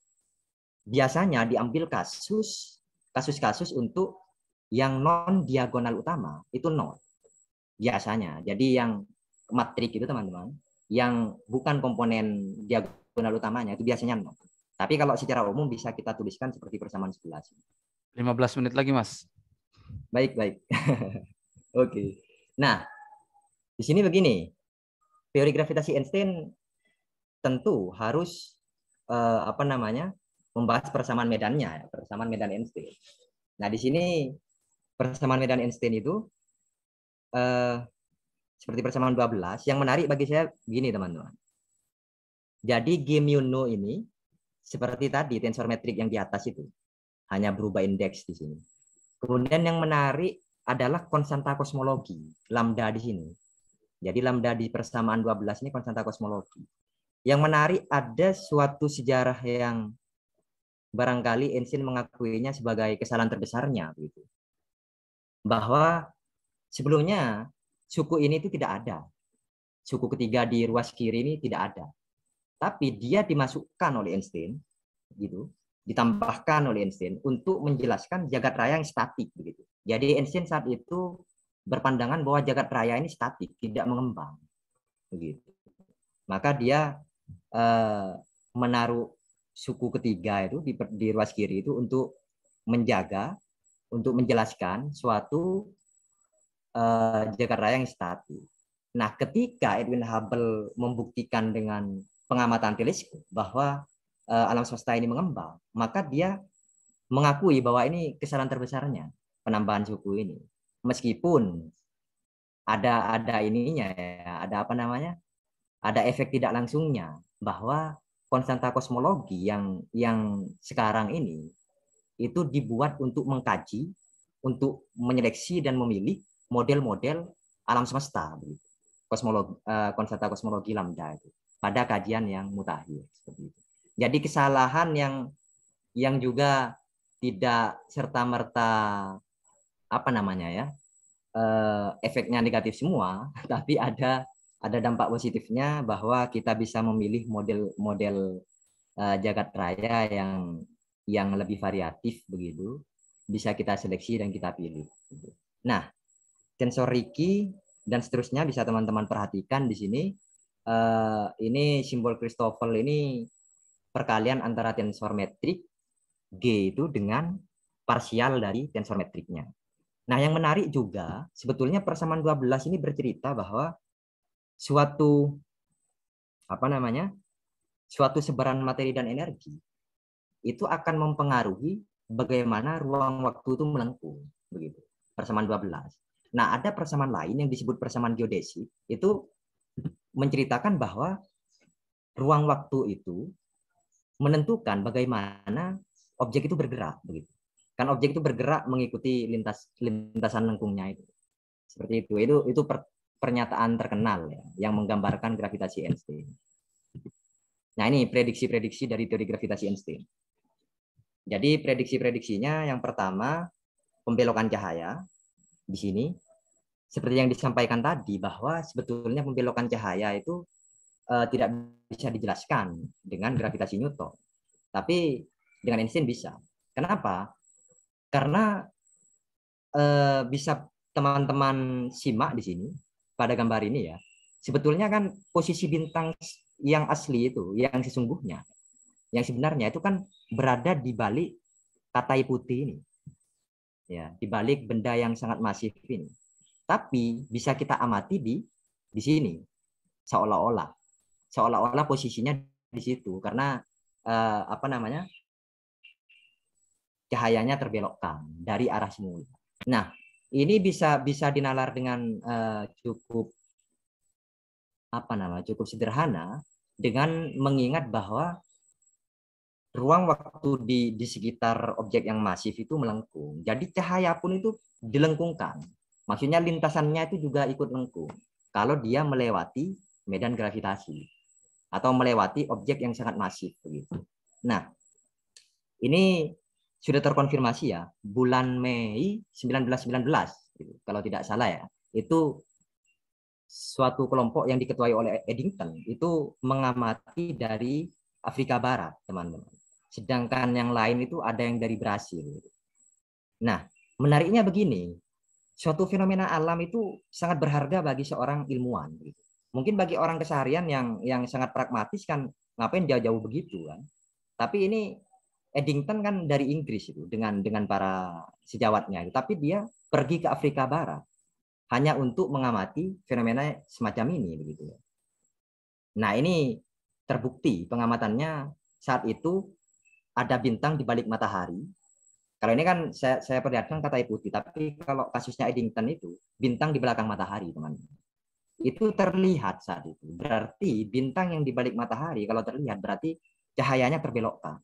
biasanya diambil kasus-kasus untuk yang non diagonal utama itu nol biasanya. Jadi yang matrik itu teman-teman, yang bukan komponen diagonal utamanya itu biasanya nol. Tapi kalau secara umum bisa kita tuliskan seperti persamaan 11. 15 menit lagi, Mas. Baik, baik. Oke. Nah, di sini begini. Teori gravitasi Einstein tentu harus membahas persamaan medannya, persamaan medan Einstein. Nah, di sini persamaan medan Einstein itu seperti persamaan 12. Yang menarik bagi saya begini, teman-teman. Jadi G mu no ini seperti tadi tensor metrik yang di atas itu, hanya berubah indeks di sini. Kemudian yang menarik adalah konstanta kosmologi, lambda di sini. Jadi lambda di persamaan 12 ini konstanta kosmologi. Yang menarik ada suatu sejarah yang barangkali Einstein mengakuinya sebagai kesalahan terbesarnya, gitu. Bahwa sebelumnya suku ini itu tidak ada. Suku ketiga di ruas kiri ini tidak ada. Tapi dia dimasukkan oleh Einstein, gitu, ditambahkan oleh Einstein untuk menjelaskan jagat raya yang statik, begitu. Jadi Einstein saat itu berpandangan bahwa jagat raya ini statik, tidak mengembang, begitu. Maka dia menaruh suku ketiga itu di ruas kiri itu untuk menjaga, untuk menjelaskan suatu jagat raya yang statik. Nah, ketika Edwin Hubble membuktikan dengan pengamatan teleskop bahwa alam semesta ini mengembang, maka dia mengakui bahwa ini kesalahan terbesarnya penambahan suku ini. Meskipun ada ininya ya, ada efek tidak langsungnya bahwa konstanta kosmologi yang sekarang ini itu dibuat untuk mengkaji, untuk menyeleksi dan memilih model-model alam semesta, konstanta kosmologi lambda itu pada kajian yang mutakhir seperti itu. Jadi kesalahan yang juga tidak serta merta efeknya negatif semua, tapi ada dampak positifnya bahwa kita bisa memilih model jagat raya yang lebih variatif, begitu, bisa kita seleksi dan kita pilih. Nah, tensor Ricci dan seterusnya bisa teman-teman perhatikan di sini. Ini simbol Christoffel ini perkalian antara tensor metrik G itu dengan parsial dari tensor metriknya. Nah, yang menarik juga sebetulnya persamaan 12 ini bercerita bahwa suatu sebaran materi dan energi itu akan mempengaruhi bagaimana ruang waktu itu melengkung, begitu. Persamaan 12. Nah, ada persamaan lain yang disebut persamaan geodesi, itu menceritakan bahwa ruang waktu itu menentukan bagaimana objek itu bergerak, begitu. Kan objek itu bergerak mengikuti lintasan lengkungnya itu. Seperti itu. Itu pernyataan terkenal ya, yang menggambarkan gravitasi Einstein. Nah, ini prediksi-prediksi dari teori gravitasi Einstein. Jadi prediksi-prediksinya yang pertama pembelokan cahaya di sini. Seperti yang disampaikan tadi bahwa sebetulnya pembelokan cahaya itu tidak bisa dijelaskan dengan gravitasi Newton. Tapi dengan Einstein bisa. Kenapa? Karena bisa teman-teman simak di sini pada gambar ini ya. Sebetulnya kan posisi bintang yang asli itu, yang sesungguhnya, yang sebenarnya itu kan berada di balik katai putih ini. Ya, di balik benda yang sangat masif ini. Tapi bisa kita amati di sini. Seolah-olah posisinya di situ karena cahayanya terbelokkan dari arah semula. Nah, ini bisa dinalar dengan cukup sederhana dengan mengingat bahwa ruang waktu di sekitar objek yang masif itu melengkung. Jadi cahaya pun itu dilengkungkan. Maksudnya lintasannya itu juga ikut lengkung kalau dia melewati medan gravitasi atau melewati objek yang sangat masif begitu. Nah, ini sudah terkonfirmasi ya, bulan Mei 1919 gitu, kalau tidak salah ya, itu suatu kelompok yang diketuai oleh Eddington itu mengamati dari Afrika Barat, teman-teman. Sedangkan yang lain itu ada yang dari Brasil. Nah, menariknya begini, suatu fenomena alam itu sangat berharga bagi seorang ilmuwan. Gitu. Mungkin bagi orang keseharian yang sangat pragmatis kan, ngapain jauh-jauh begitu kan? Tapi ini Eddington kan dari Inggris itu dengan para sejawatnya, tapi dia pergi ke Afrika Barat hanya untuk mengamati fenomena semacam ini begitu. Nah, ini terbukti pengamatannya saat itu ada bintang di balik matahari. Kalau ini kan saya perlihatkan kata putih, tapi kalau kasusnya Eddington itu bintang di belakang matahari, teman. Itu terlihat saat itu. Berarti bintang yang di balik matahari kalau terlihat berarti cahayanya terbelokkan.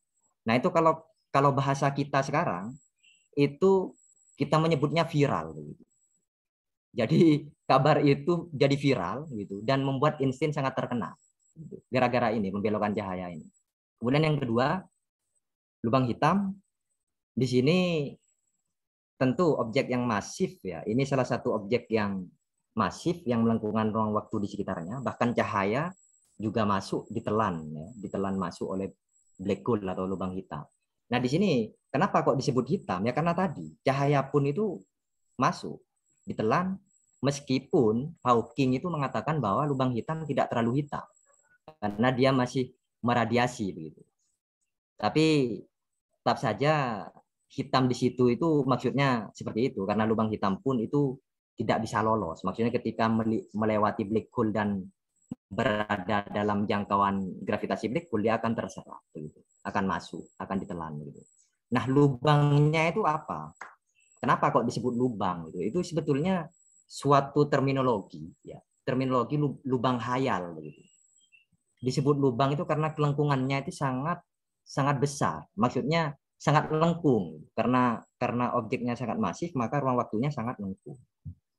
Nah, itu kalau bahasa kita sekarang itu kita menyebutnya viral begitu. Jadi kabar itu jadi viral gitu dan membuat Einstein sangat terkenal gitu, gara-gara ini membelokkan cahaya ini. Kemudian yang kedua, lubang hitam di sini tentu objek yang masif ya. Ini salah satu objek yang masif yang melengkungkan ruang waktu di sekitarnya. Bahkan cahaya juga masuk ditelan ya, ditelan masuk oleh black hole atau lubang hitam. Nah, di sini kenapa kok disebut hitam? Ya karena tadi cahaya pun itu masuk ditelan meskipun Hawking itu mengatakan bahwa lubang hitam tidak terlalu hitam karena dia masih meradiasi begitu. Tapi tetap saja hitam di situ itu maksudnya seperti itu karena lubang hitam pun itu tidak bisa lolos. Maksudnya ketika melewati black hole dan berada dalam jangkauan gravitasi black hole dia akan terserap begitu, akan masuk, akan ditelan begitu. Nah, lubangnya itu apa? Kenapa kok disebut lubang gitu? Itu sebetulnya suatu terminologi ya, terminologi lubang hayal begitu. Disebut lubang itu karena kelengkungannya itu sangat sangat besar. Maksudnya sangat lengkung karena objeknya sangat masif maka ruang waktunya sangat lengkung.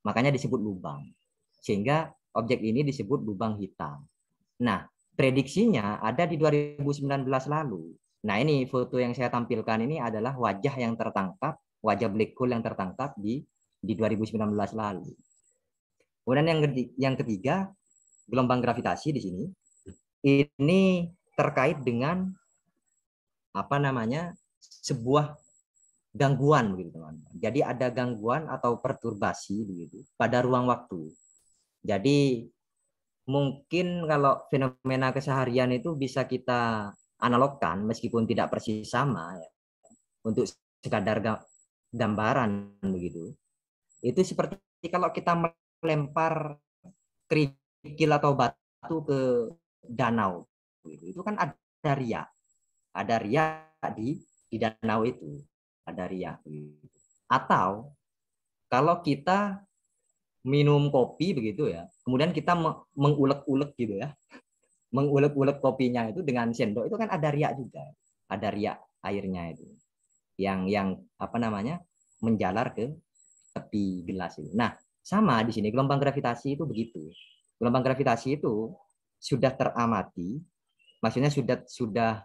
Makanya disebut lubang. Sehingga objek ini disebut lubang hitam. Nah, prediksinya ada di 2019 lalu. Nah, ini foto yang saya tampilkan ini adalah wajah yang tertangkap, wajah black hole yang tertangkap di 2019 lalu. Kemudian yang ketiga, gelombang gravitasi di sini. Ini terkait dengan apa namanya? Sebuah gangguan begitu, teman-teman. Jadi ada gangguan atau perturbasi begitu pada ruang waktu. Jadi mungkin kalau fenomena keseharian itu bisa kita analogkan meskipun tidak persis sama ya, untuk sekadar gambaran begitu. Itu seperti kalau kita melempar kerikil atau batu ke danau gitu. Itu kan ada riak. Ada riak di danau itu. Ada riak gitu. Atau kalau kita minum kopi begitu ya, kemudian kita mengulek-ulek gitu ya, mengulek-ulek kopinya itu dengan sendok itu kan ada riak juga, ada riak airnya itu, yang apa namanya menjalar ke tepi gelas itu. Nah, sama di sini gelombang gravitasi itu begitu. Gelombang gravitasi itu sudah teramati, maksudnya sudah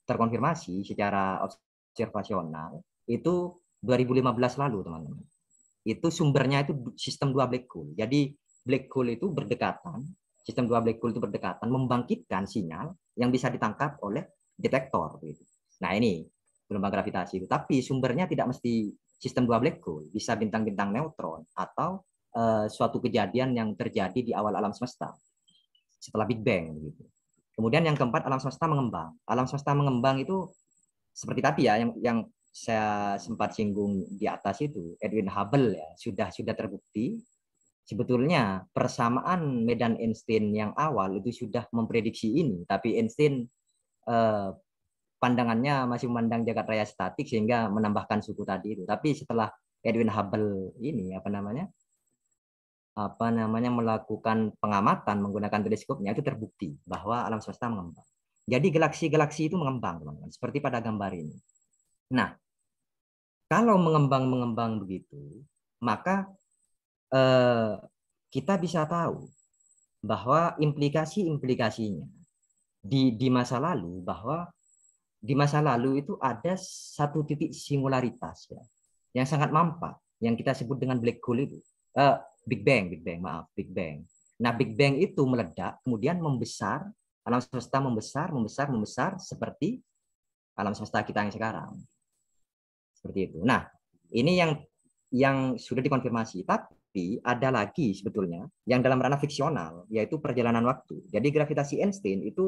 terkonfirmasi secara observasional itu 2015 lalu, teman-teman. Itu sumbernya itu sistem dua black hole. Jadi black hole itu berdekatan, sistem dua black hole itu berdekatan membangkitkan sinyal yang bisa ditangkap oleh detektor gitu. Nah, ini gelombang gravitasi itu. Tapi sumbernya tidak mesti sistem dua black hole, bisa bintang-bintang neutron atau suatu kejadian yang terjadi di awal alam semesta setelah Big Bang gitu. Kemudian yang keempat, alam semesta mengembang. Alam semesta mengembang itu seperti tadi ya yang saya sempat singgung di atas itu, Edwin Hubble ya, sudah terbukti sebetulnya persamaan medan Einstein yang awal itu sudah memprediksi ini, tapi Einstein pandangannya masih memandang jagat raya statik sehingga menambahkan suku tadi itu. Tapi setelah Edwin Hubble ini apa namanya melakukan pengamatan menggunakan teleskopnya itu terbukti bahwa alam semesta mengembang. Jadi galaksi-galaksi itu mengembang, teman-teman, seperti pada gambar ini. Nah, kalau mengembang begitu, maka kita bisa tahu bahwa implikasi-implikasinya di masa lalu bahwa di masa lalu itu ada satu titik singularitas ya, yang sangat mampat, yang kita sebut dengan black hole itu. Big Bang, maaf, Big Bang. Nah, Big Bang itu meledak, kemudian membesar, alam semesta membesar seperti alam semesta kita yang sekarang. Seperti itu. Nah, ini yang sudah dikonfirmasi. Tapi ada lagi sebetulnya yang dalam ranah fiksional, yaitu perjalanan waktu. Jadi gravitasi Einstein itu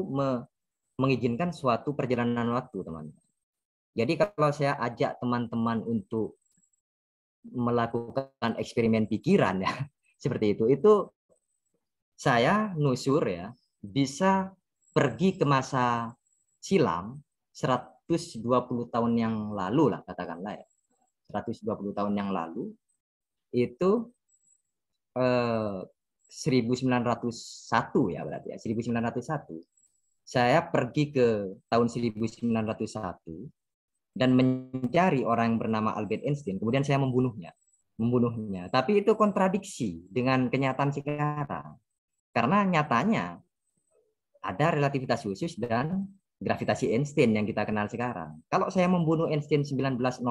mengizinkan suatu perjalanan waktu, teman-teman. Jadi kalau saya ajak teman-teman untuk melakukan eksperimen pikiran ya, seperti itu saya nusur ya, bisa pergi ke masa silam 120 tahun yang lalu lah, katakanlah ya. 120 tahun yang lalu itu 1901 ya, berarti ya, 1901. Saya pergi ke tahun 1901 dan mencari orang yang bernama Albert Einstein, kemudian saya membunuhnya. Tapi itu kontradiksi dengan kenyataan sekarang. Karena nyatanya ada relativitas khusus dan gravitasi Einstein yang kita kenal sekarang. Kalau saya membunuh Einstein 1901,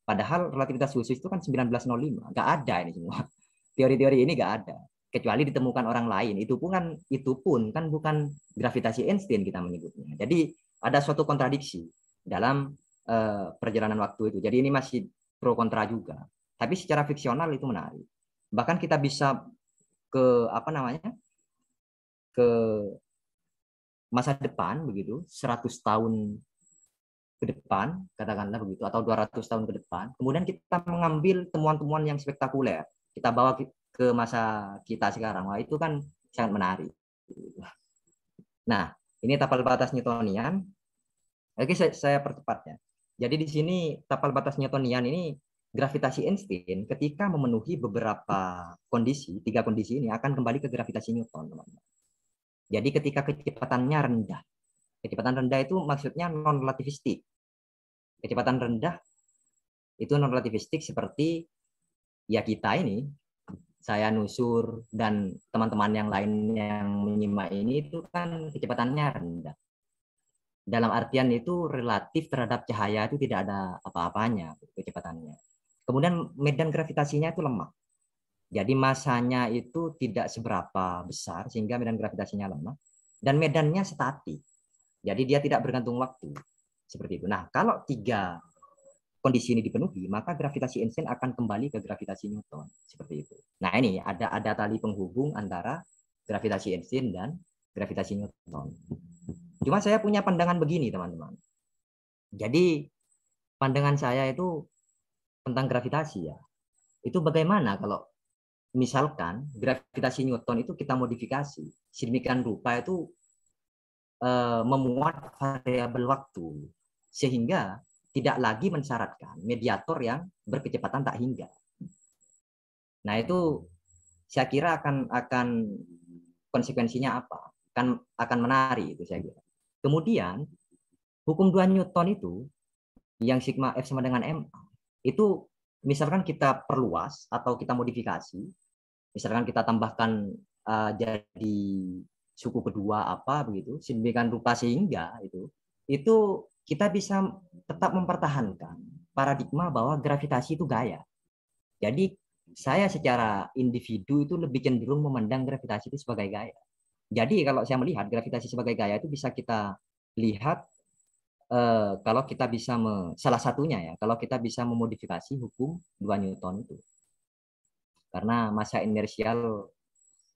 padahal relativitas khusus itu kan 1905, nggak ada ini semua. Teori-teori ini nggak ada, kecuali ditemukan orang lain. Itu pun kan bukan gravitasi Einstein kita menyebutnya. Jadi ada suatu kontradiksi dalam perjalanan waktu itu. Jadi ini masih pro kontra juga. Tapi secara fiksional itu menarik. Bahkan kita bisa ke ke masa depan begitu, 100 tahun ke depan katakanlah begitu, atau 200 tahun ke depan. Kemudian kita mengambil temuan-temuan yang spektakuler, kita bawa ke masa kita sekarang. Wah, itu kan sangat menarik. Nah, ini tapal batas Newtonian. Oke, saya percepat ya. Jadi di sini tapal batas Newtonian ini, gravitasi Einstein ketika memenuhi beberapa kondisi, 3 kondisi ini akan kembali ke gravitasi Newton, teman-teman. Jadi ketika kecepatannya rendah. Kecepatan rendah itu maksudnya non-relativistik. Kecepatan rendah itu non-relativistik seperti ya kita ini, saya nusur dan teman-teman yang lain yang menyimak ini, itu kan kecepatannya rendah. Dalam artian itu relatif terhadap cahaya itu tidak ada apa-apanya kecepatannya. Kemudian medan gravitasinya itu lemah. Jadi masanya itu tidak seberapa besar sehingga medan gravitasinya lemah, dan medannya statis. Jadi dia tidak bergantung waktu. Seperti itu. Nah, kalau 3 kondisi ini dipenuhi, maka gravitasi Einstein akan kembali ke gravitasi Newton. Seperti itu. Nah, ini ada tali penghubung antara gravitasi Einstein dan gravitasi Newton. Cuma saya punya pandangan begini, teman-teman. Jadi pandangan saya itu tentang gravitasi ya. Itu bagaimana kalau misalkan gravitasi Newton itu kita modifikasi sedemikian rupa itu memuat variabel waktu sehingga tidak lagi mensyaratkan mediator yang berkecepatan tak hingga. Nah, itu saya kira akan konsekuensinya apa? Akan menarik itu saya kira. Kemudian hukum 2 Newton itu yang sigma F sama dengan ma itu misalkan kita perluas atau kita modifikasi, misalkan kita tambahkan jadi suku kedua apa begitu, sedemikian rupa sehingga itu kita bisa tetap mempertahankan paradigma bahwa gravitasi itu gaya. Jadi saya secara individu itu lebih cenderung memandang gravitasi itu sebagai gaya. Jadi kalau saya melihat gravitasi sebagai gaya itu bisa kita lihat kalau kita bisa salah satunya ya, kalau kita bisa memodifikasi hukum 2 Newton itu. Karena massa inersial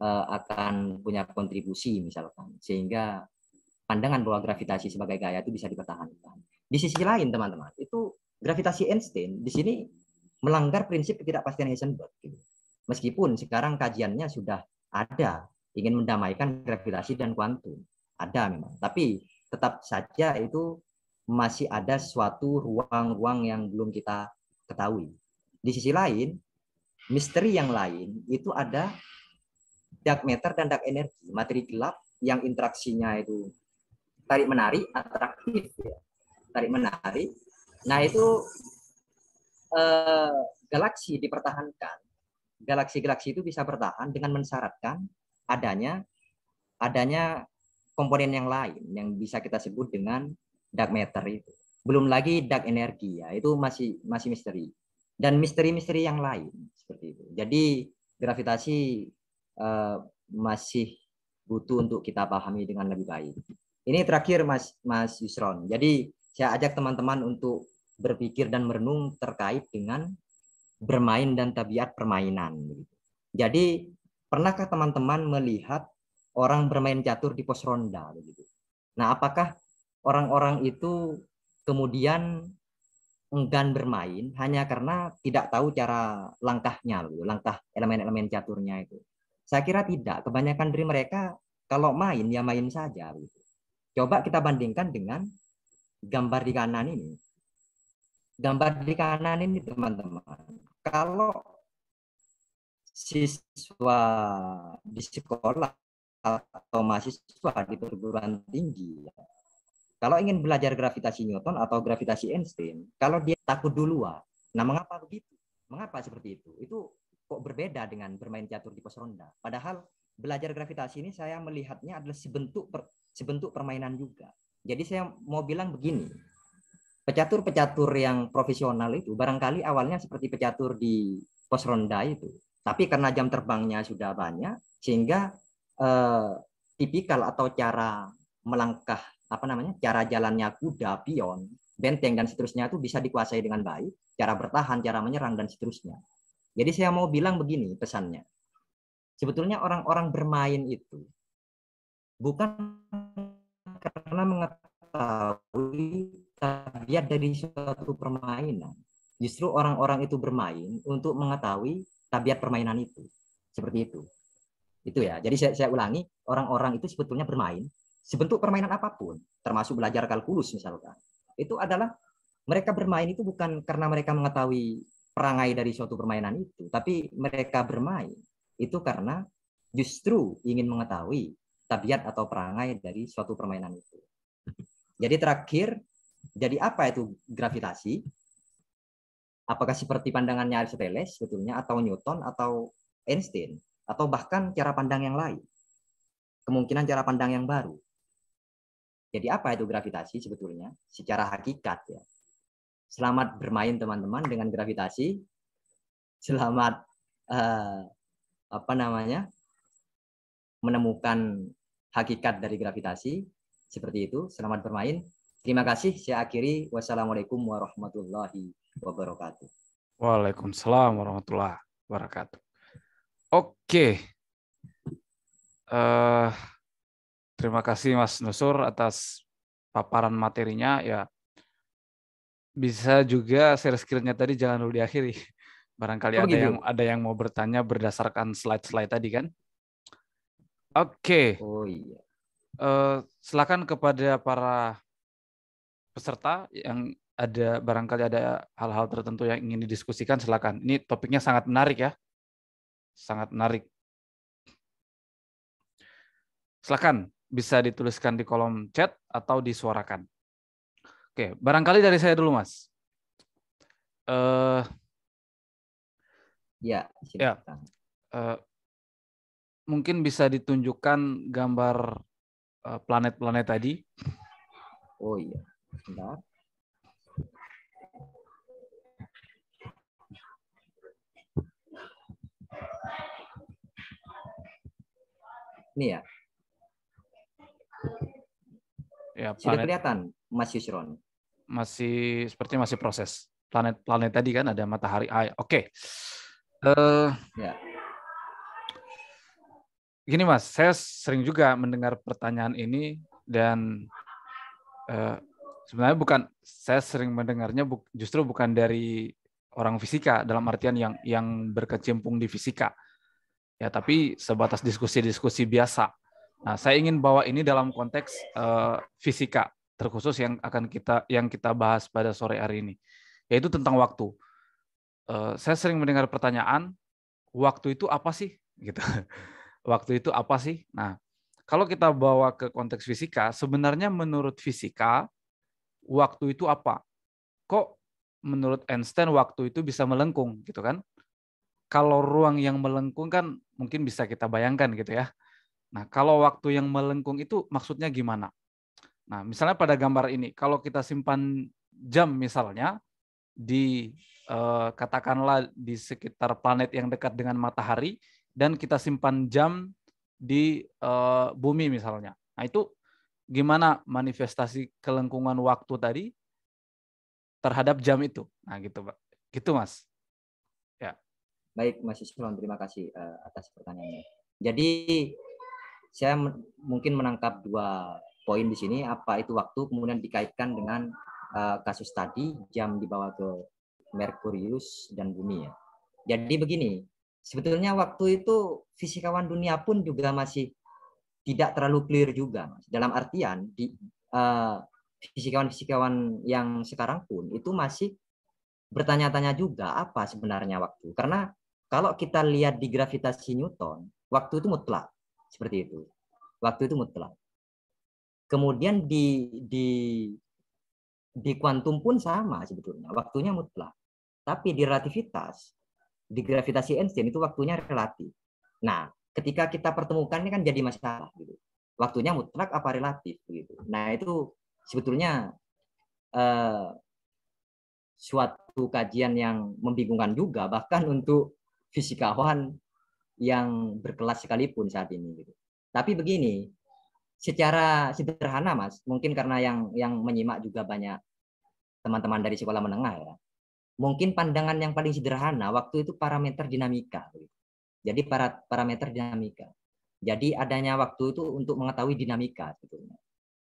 akan punya kontribusi misalkan, sehingga pandangan bahwa gravitasi sebagai gaya itu bisa dipertahankan. Di sisi lain, teman-teman, itu gravitasi Einstein di sini melanggar prinsip ketidakpastian Heisenberg. Meskipun sekarang kajiannya sudah ada, ingin mendamaikan gravitasi dan kuantum. Ada memang, tapi tetap saja itu masih ada suatu ruang-ruang yang belum kita ketahui. Di sisi lain, misteri yang lain itu ada dark matter dan dark energy, materi gelap yang interaksinya itu tarik menarik, atraktif ya, tarik menarik. Nah, itu galaksi dipertahankan. Galaksi-galaksi itu bisa bertahan dengan mensyaratkan adanya komponen yang lain yang bisa kita sebut dengan dark matter itu. Belum lagi dark energi ya, itu masih misteri. Dan misteri-misteri yang lain seperti itu. Jadi gravitasi masih butuh untuk kita pahami dengan lebih baik. Ini terakhir Mas Yusron. Jadi saya ajak teman-teman untuk berpikir dan merenung terkait dengan bermain dan tabiat permainan. Jadi pernahkah teman-teman melihat orang bermain catur di pos ronda begitu? Nah, apakah orang-orang itu kemudian enggan bermain hanya karena tidak tahu cara langkahnya, langkah elemen-elemen caturnya itu? Saya kira tidak. Kebanyakan dari mereka kalau main ya main saja. Gitu. Coba kita bandingkan dengan gambar di kanan ini. Gambar di kanan ini teman-teman. Kalau siswa di sekolah atau mahasiswa di perguruan tinggi, kalau ingin belajar gravitasi Newton atau gravitasi Einstein, kalau dia takut duluan. Nah, mengapa begitu? Mengapa seperti itu? Itu kok berbeda dengan bermain catur di pos ronda. Padahal belajar gravitasi ini saya melihatnya adalah sebentuk permainan juga. Jadi saya mau bilang begini, pecatur-pecatur yang profesional itu barangkali awalnya seperti pecatur di pos ronda itu. Tapi karena jam terbangnya sudah banyak, sehingga tipikal atau cara melangkah, cara jalannya kuda, pion, benteng, dan seterusnya itu bisa dikuasai dengan baik, cara bertahan, cara menyerang, dan seterusnya. Jadi saya mau bilang begini pesannya. Sebetulnya orang-orang bermain itu bukan karena mengetahui tabiat dari suatu permainan. Justru orang-orang itu bermain untuk mengetahui tabiat permainan itu. Seperti itu. Itu ya. Jadi saya ulangi, orang-orang itu sebetulnya bermain sebentuk permainan apapun, termasuk belajar kalkulus misalkan. Itu adalah mereka bermain itu bukan karena mereka mengetahui perangai dari suatu permainan itu, tapi mereka bermain itu karena justru ingin mengetahui tabiat atau perangai dari suatu permainan itu. Jadi terakhir, jadi apa itu gravitasi? Apakah seperti pandangannya Aristoteles sebetulnya, atau Newton, atau Einstein, atau bahkan cara pandang yang lain? Kemungkinan cara pandang yang baru. Jadi apa itu gravitasi sebetulnya? Secara hakikat ya. Selamat bermain teman-teman dengan gravitasi. Selamat menemukan hakikat dari gravitasi. Seperti itu. Selamat bermain. Terima kasih. Saya akhiri. Wassalamualaikum warahmatullahi wabarakatuh. Waalaikumsalam warahmatullahi wabarakatuh. Oke. Terima kasih Mas Nusur atas paparan materinya. Ya, bisa juga share skillnya tadi jangan dulu diakhiri. Barangkali ada yang mau bertanya berdasarkan slide-slide tadi kan. Oke. Oh iya. Silakan kepada para peserta yang ada barangkali ada hal-hal tertentu yang ingin didiskusikan, silakan. Ini topiknya sangat menarik ya. Sangat menarik. Silakan bisa dituliskan di kolom chat atau disuarakan. Oke, barangkali dari saya dulu, Mas. Ya, silakan. Mungkin bisa ditunjukkan gambar planet-planet tadi. Oh iya, sebentar. Ini ya. Ya, sudah kelihatan, Mas Yusron? Seperti masih proses. Planet-planet tadi kan ada matahari. Oke. Ya. Gini Mas, saya sering juga mendengar pertanyaan ini dan sebenarnya saya sering mendengarnya justru bukan dari orang fisika dalam artian yang berkecimpung di fisika. Ya, tapi sebatas diskusi-diskusi biasa. Nah, saya ingin bawa ini dalam konteks fisika, terkhusus yang kita bahas pada sore hari ini, yaitu tentang waktu. Saya sering mendengar pertanyaan, waktu itu apa sih? Gitu. Waktu itu apa sih? Nah, kalau kita bawa ke konteks fisika, sebenarnya menurut fisika, waktu itu apa? Kok menurut Einstein waktu itu bisa melengkung, gitu kan? Kalau ruang yang melengkung kan mungkin bisa kita bayangkan gitu ya. Nah, kalau waktu yang melengkung itu maksudnya gimana? Nah, misalnya pada gambar ini, kalau kita simpan jam misalnya di katakanlah di sekitar planet yang dekat dengan matahari, dan kita simpan jam di bumi misalnya. Nah, itu gimana manifestasi kelengkungan waktu tadi terhadap jam itu? Nah, gitu, Pak. Gitu, Mas. Ya. Baik, Mas Isron, terima kasih atas pertanyaannya. Jadi saya mungkin menangkap dua poin di sini, apa itu waktu, kemudian dikaitkan dengan kasus tadi jam dibawa ke Merkurius dan bumi ya. Jadi begini, sebetulnya waktu itu fisikawan dunia pun juga masih tidak terlalu clear juga, Mas. Dalam artian di fisikawan-fisikawan yang sekarang pun itu masih bertanya-tanya juga apa sebenarnya waktu. Karena kalau kita lihat di gravitasi Newton, waktu itu mutlak. Seperti itu. Waktu itu mutlak. Kemudian di kuantum pun sama sebetulnya. Waktunya mutlak. Tapi di relativitas, di gravitasi Einstein itu waktunya relatif. Nah, ketika kita pertemukan ini kan jadi masalah gitu. Waktunya mutlak apa relatif gitu. Nah, itu sebetulnya eh, suatu kajian yang membingungkan juga bahkan untuk fisikawan yang berkelas sekalipun saat ini gitu. Tapi begini, secara sederhana Mas, mungkin karena yang menyimak juga banyak teman-teman dari sekolah menengah ya. Mungkin pandangan yang paling sederhana waktu itu parameter dinamika. Jadi parameter dinamika. Jadi adanya waktu itu untuk mengetahui dinamika sebetulnya.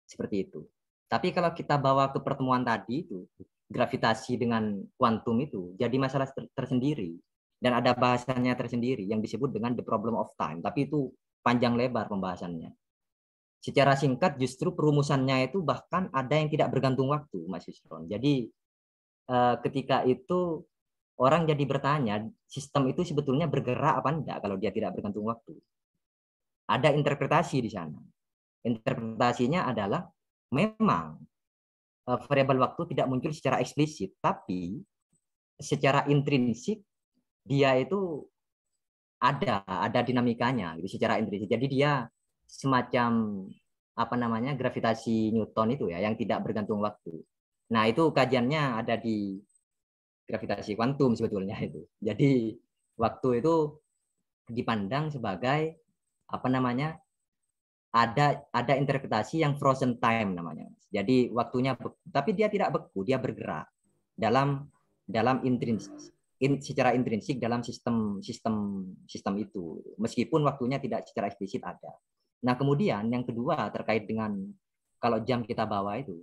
Seperti itu. Tapi kalau kita bawa ke pertemuan tadi itu, gravitasi dengan kuantum itu jadi masalah tersendiri dan ada bahasannya tersendiri yang disebut dengan the problem of time. Tapi itu panjang lebar pembahasannya. Secara singkat justru perumusannya itu bahkan ada yang tidak bergantung waktu, Mas Yusron. Jadi ketika itu orang jadi bertanya, sistem itu sebetulnya bergerak apa enggak kalau dia tidak bergantung waktu. Ada interpretasi di sana. Interpretasinya adalah memang variabel waktu tidak muncul secara eksplisit, tapi secara intrinsik dia itu ada dinamikanya gitu secara intrinsik. Jadi dia semacam apa namanya gravitasi Newton itu ya yang tidak bergantung waktu. Nah, itu kajiannya ada di gravitasi kuantum sebetulnya itu. Jadi waktu itu dipandang sebagai apa namanya ada interpretasi yang frozen time namanya. Jadi waktunya beku, tapi dia tidak beku, dia bergerak dalam secara intrinsik dalam sistem itu. Meskipun waktunya tidak secara eksplisit ada. Nah, kemudian yang kedua terkait dengan kalau jam kita bawa itu.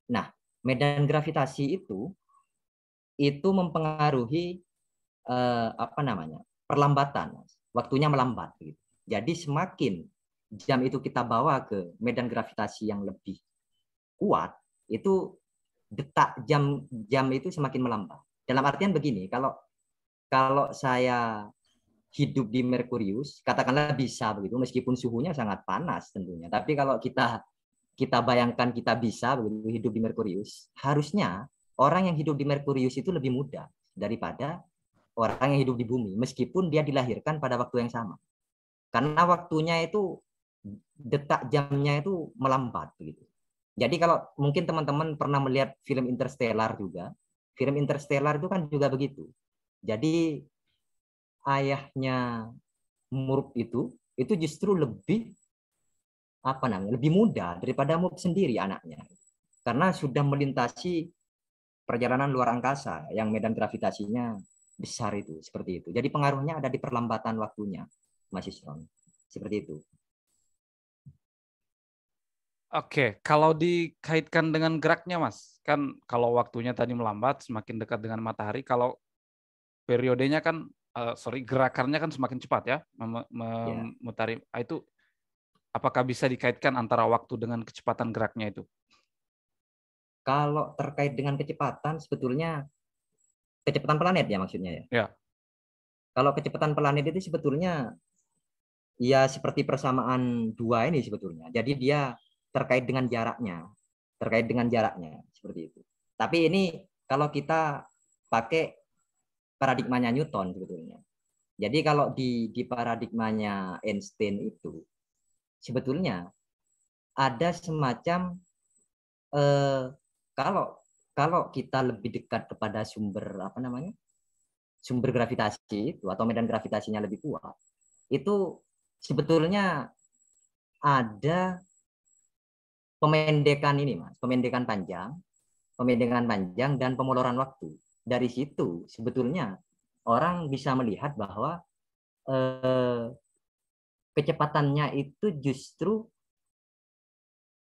Nah, medan gravitasi itu mempengaruhi apa namanya? Perlambatan. Waktunya melambat gitu. Jadi semakin jam itu kita bawa ke medan gravitasi yang lebih kuat, itu detak jam itu semakin melambat. Dalam artian begini, kalau saya hidup di Merkurius, katakanlah bisa begitu, meskipun suhunya sangat panas tentunya. Tapi kalau kita bayangkan kita bisa begitu hidup di Merkurius, harusnya orang yang hidup di Merkurius itu lebih mudah daripada orang yang hidup di bumi, meskipun dia dilahirkan pada waktu yang sama. Karena waktunya itu detak jamnya itu melambat begitu. Jadi kalau mungkin teman-teman pernah melihat film Interstellar juga, film Interstellar itu kan juga begitu. Jadi ayahnya Murp itu justru lebih apa namanya lebih muda daripada Murp sendiri anaknya, karena sudah melintasi perjalanan luar angkasa yang medan gravitasinya besar itu seperti itu. Jadi pengaruhnya ada di perlambatan waktunya, Mas Isron. Seperti itu. Oke, kalau dikaitkan dengan geraknya, Mas, kan kalau waktunya tadi melambat, semakin dekat dengan matahari, kalau periodenya kan, gerakannya kan semakin cepat ya, Ya. memutari. Itu apakah bisa dikaitkan antara waktu dengan kecepatan geraknya itu? Kalau terkait dengan kecepatan, sebetulnya kecepatan planet ya maksudnya ya. Ya. Kalau kecepatan planet itu sebetulnya ya seperti persamaan dua ini sebetulnya. Jadi dia terkait dengan jaraknya, seperti itu. Tapi ini kalau kita pakai paradigmanya Newton sebetulnya. Jadi kalau di paradigmanya Einstein itu sebetulnya ada semacam kalau kalau kita lebih dekat kepada sumber gravitasi itu atau medan gravitasinya lebih kuat, itu sebetulnya ada pemendekan ini, Mas, pemendekan panjang dan pemoloran waktu. Dari situ sebetulnya orang bisa melihat bahwa kecepatannya itu justru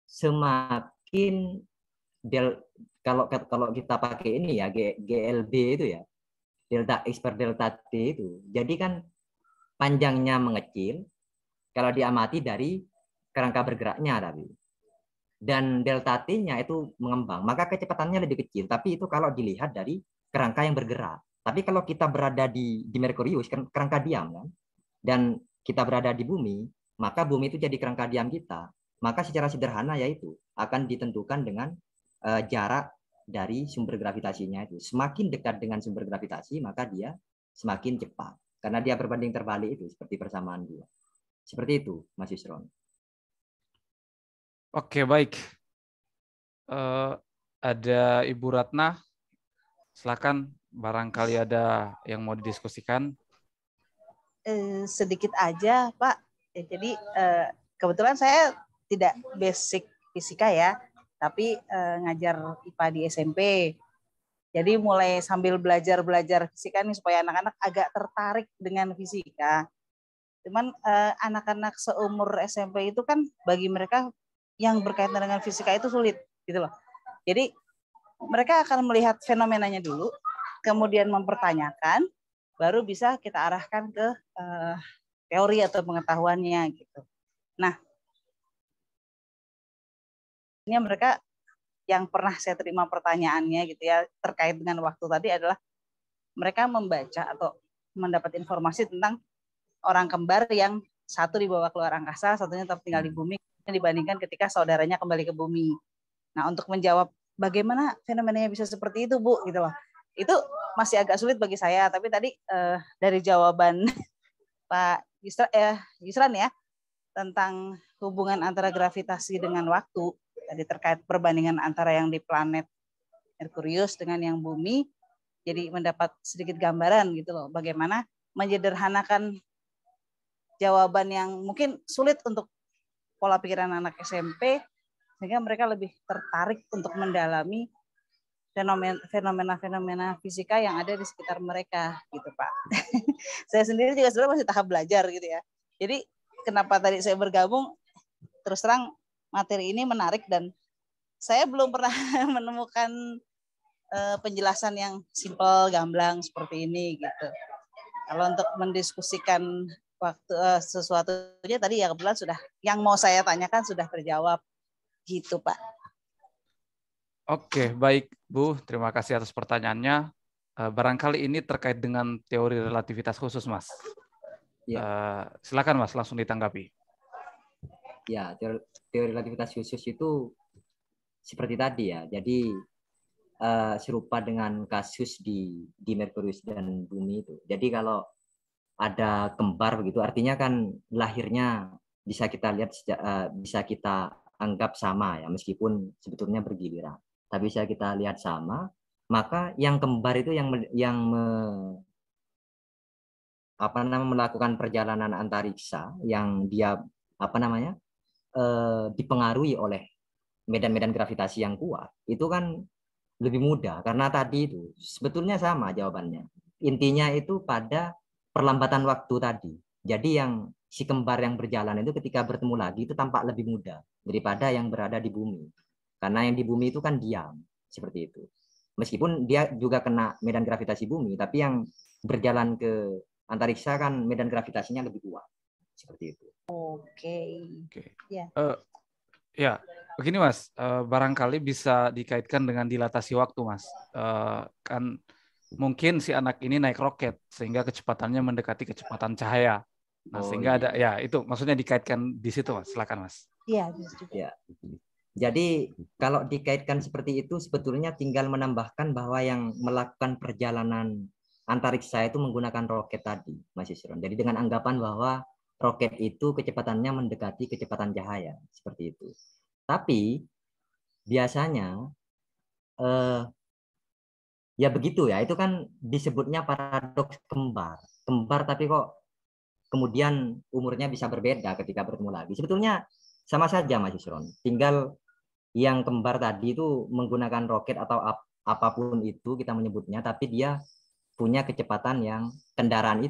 semakin kalau kita pakai ini ya GLB itu ya, delta X per delta T itu. Jadi kan panjangnya mengecil kalau diamati dari kerangka bergeraknya tapi. Dan delta T-nya itu mengembang, maka kecepatannya lebih kecil. Tapi itu kalau dilihat dari kerangka yang bergerak. Tapi kalau kita berada di Merkurius, kerangka diam kan, dan kita berada di bumi, maka bumi itu jadi kerangka diam kita. Maka secara sederhana yaitu akan ditentukan dengan jarak dari sumber gravitasinya itu. Semakin dekat dengan sumber gravitasi, maka dia semakin cepat. Karena dia berbanding terbalik itu, seperti persamaan dua. Seperti itu, Mas Yusron. Oke, baik. Ada Ibu Ratna, silakan. Barangkali ada yang mau didiskusikan. Sedikit aja, Pak. Jadi kebetulan saya tidak basic fisika ya, tapi ngajar IPA di SMP. Jadi mulai sambil belajar fisika nih supaya anak-anak agak tertarik dengan fisika. Cuman anak-anak seumur SMP itu kan bagi mereka yang berkaitan dengan fisika itu sulit gitu loh. Jadi mereka akan melihat fenomenanya dulu, kemudian mempertanyakan, baru bisa kita arahkan ke teori atau pengetahuannya gitu. Nah, ini mereka yang pernah saya terima pertanyaannya gitu ya terkait dengan waktu tadi adalah mereka membaca atau mendapat informasi tentang orang kembar yang satu dibawa keluar angkasa, satunya tetap tinggal di bumi, dibandingkan ketika saudaranya kembali ke bumi. Nah, untuk menjawab bagaimana fenomenanya bisa seperti itu, Bu, gitu loh. Itu masih agak sulit bagi saya, tapi tadi dari jawaban Pak Yusran ya, tentang hubungan antara gravitasi dengan waktu, tadi terkait perbandingan antara yang di planet Merkurius dengan yang bumi, jadi mendapat sedikit gambaran gitu loh, bagaimana menyederhanakan jawaban yang mungkin sulit untuk pola pikiran anak SMP, sehingga mereka lebih tertarik untuk mendalami fenomena-fenomena fisika yang ada di sekitar mereka, gitu Pak. Saya sendiri juga sebenarnya masih tahap belajar gitu ya. Jadi kenapa tadi saya bergabung, terus terang materi ini menarik dan saya belum pernah menemukan penjelasan yang simpel, gamblang seperti ini gitu. Kalau untuk mendiskusikan waktu sesuatunya tadi ya kebetulan sudah yang mau saya tanyakan sudah terjawab gitu Pak. Oke, baik Bu, terima kasih atas pertanyaannya. Barangkali ini terkait dengan teori relativitas khusus, Mas. Ya. Silakan Mas, langsung ditanggapi. Ya, teori relativitas khusus itu seperti tadi ya. Jadi serupa dengan kasus di Merkurius dan bumi itu. Jadi kalau ada kembar begitu, artinya kan lahirnya bisa kita lihat bisa kita anggap sama ya, meskipun sebetulnya bergiliran. Tapi bisa kita lihat sama, maka yang kembar itu yang melakukan perjalanan antariksa yang dia dipengaruhi oleh medan-medan gravitasi yang kuat, itu kan lebih mudah karena tadi itu sebetulnya sama jawabannya. Intinya itu pada perlambatan waktu tadi. Jadi yang si kembar yang berjalan itu ketika bertemu lagi itu tampak lebih mudah daripada yang berada di bumi. Karena yang di bumi itu kan diam, seperti itu. Meskipun dia juga kena medan gravitasi bumi, tapi yang berjalan ke antariksa kan medan gravitasinya lebih kuat. Seperti itu. Oke. Ya. Ya, begini Mas, barangkali bisa dikaitkan dengan dilatasi waktu Mas. Kan mungkin si anak ini naik roket sehingga kecepatannya mendekati kecepatan cahaya. Nah, sehingga ada ya itu maksudnya dikaitkan di situ Mas. Silakan Mas. Iya, ya. Jadi kalau dikaitkan seperti itu sebetulnya tinggal menambahkan bahwa yang melakukan perjalanan antariksa itu menggunakan roket tadi, Mas Yusron. Jadi dengan anggapan bahwa roket itu kecepatannya mendekati kecepatan cahaya, seperti itu. Tapi biasanya ya begitu ya, itu kan disebutnya paradoks kembar. Kembar tapi kok kemudian umurnya bisa berbeda ketika bertemu lagi. Sebetulnya sama saja Mas Yusron. Tinggal yang kembar tadi itu menggunakan roket atau apapun itu kita menyebutnya, tapi dia punya kecepatan yang kendaraan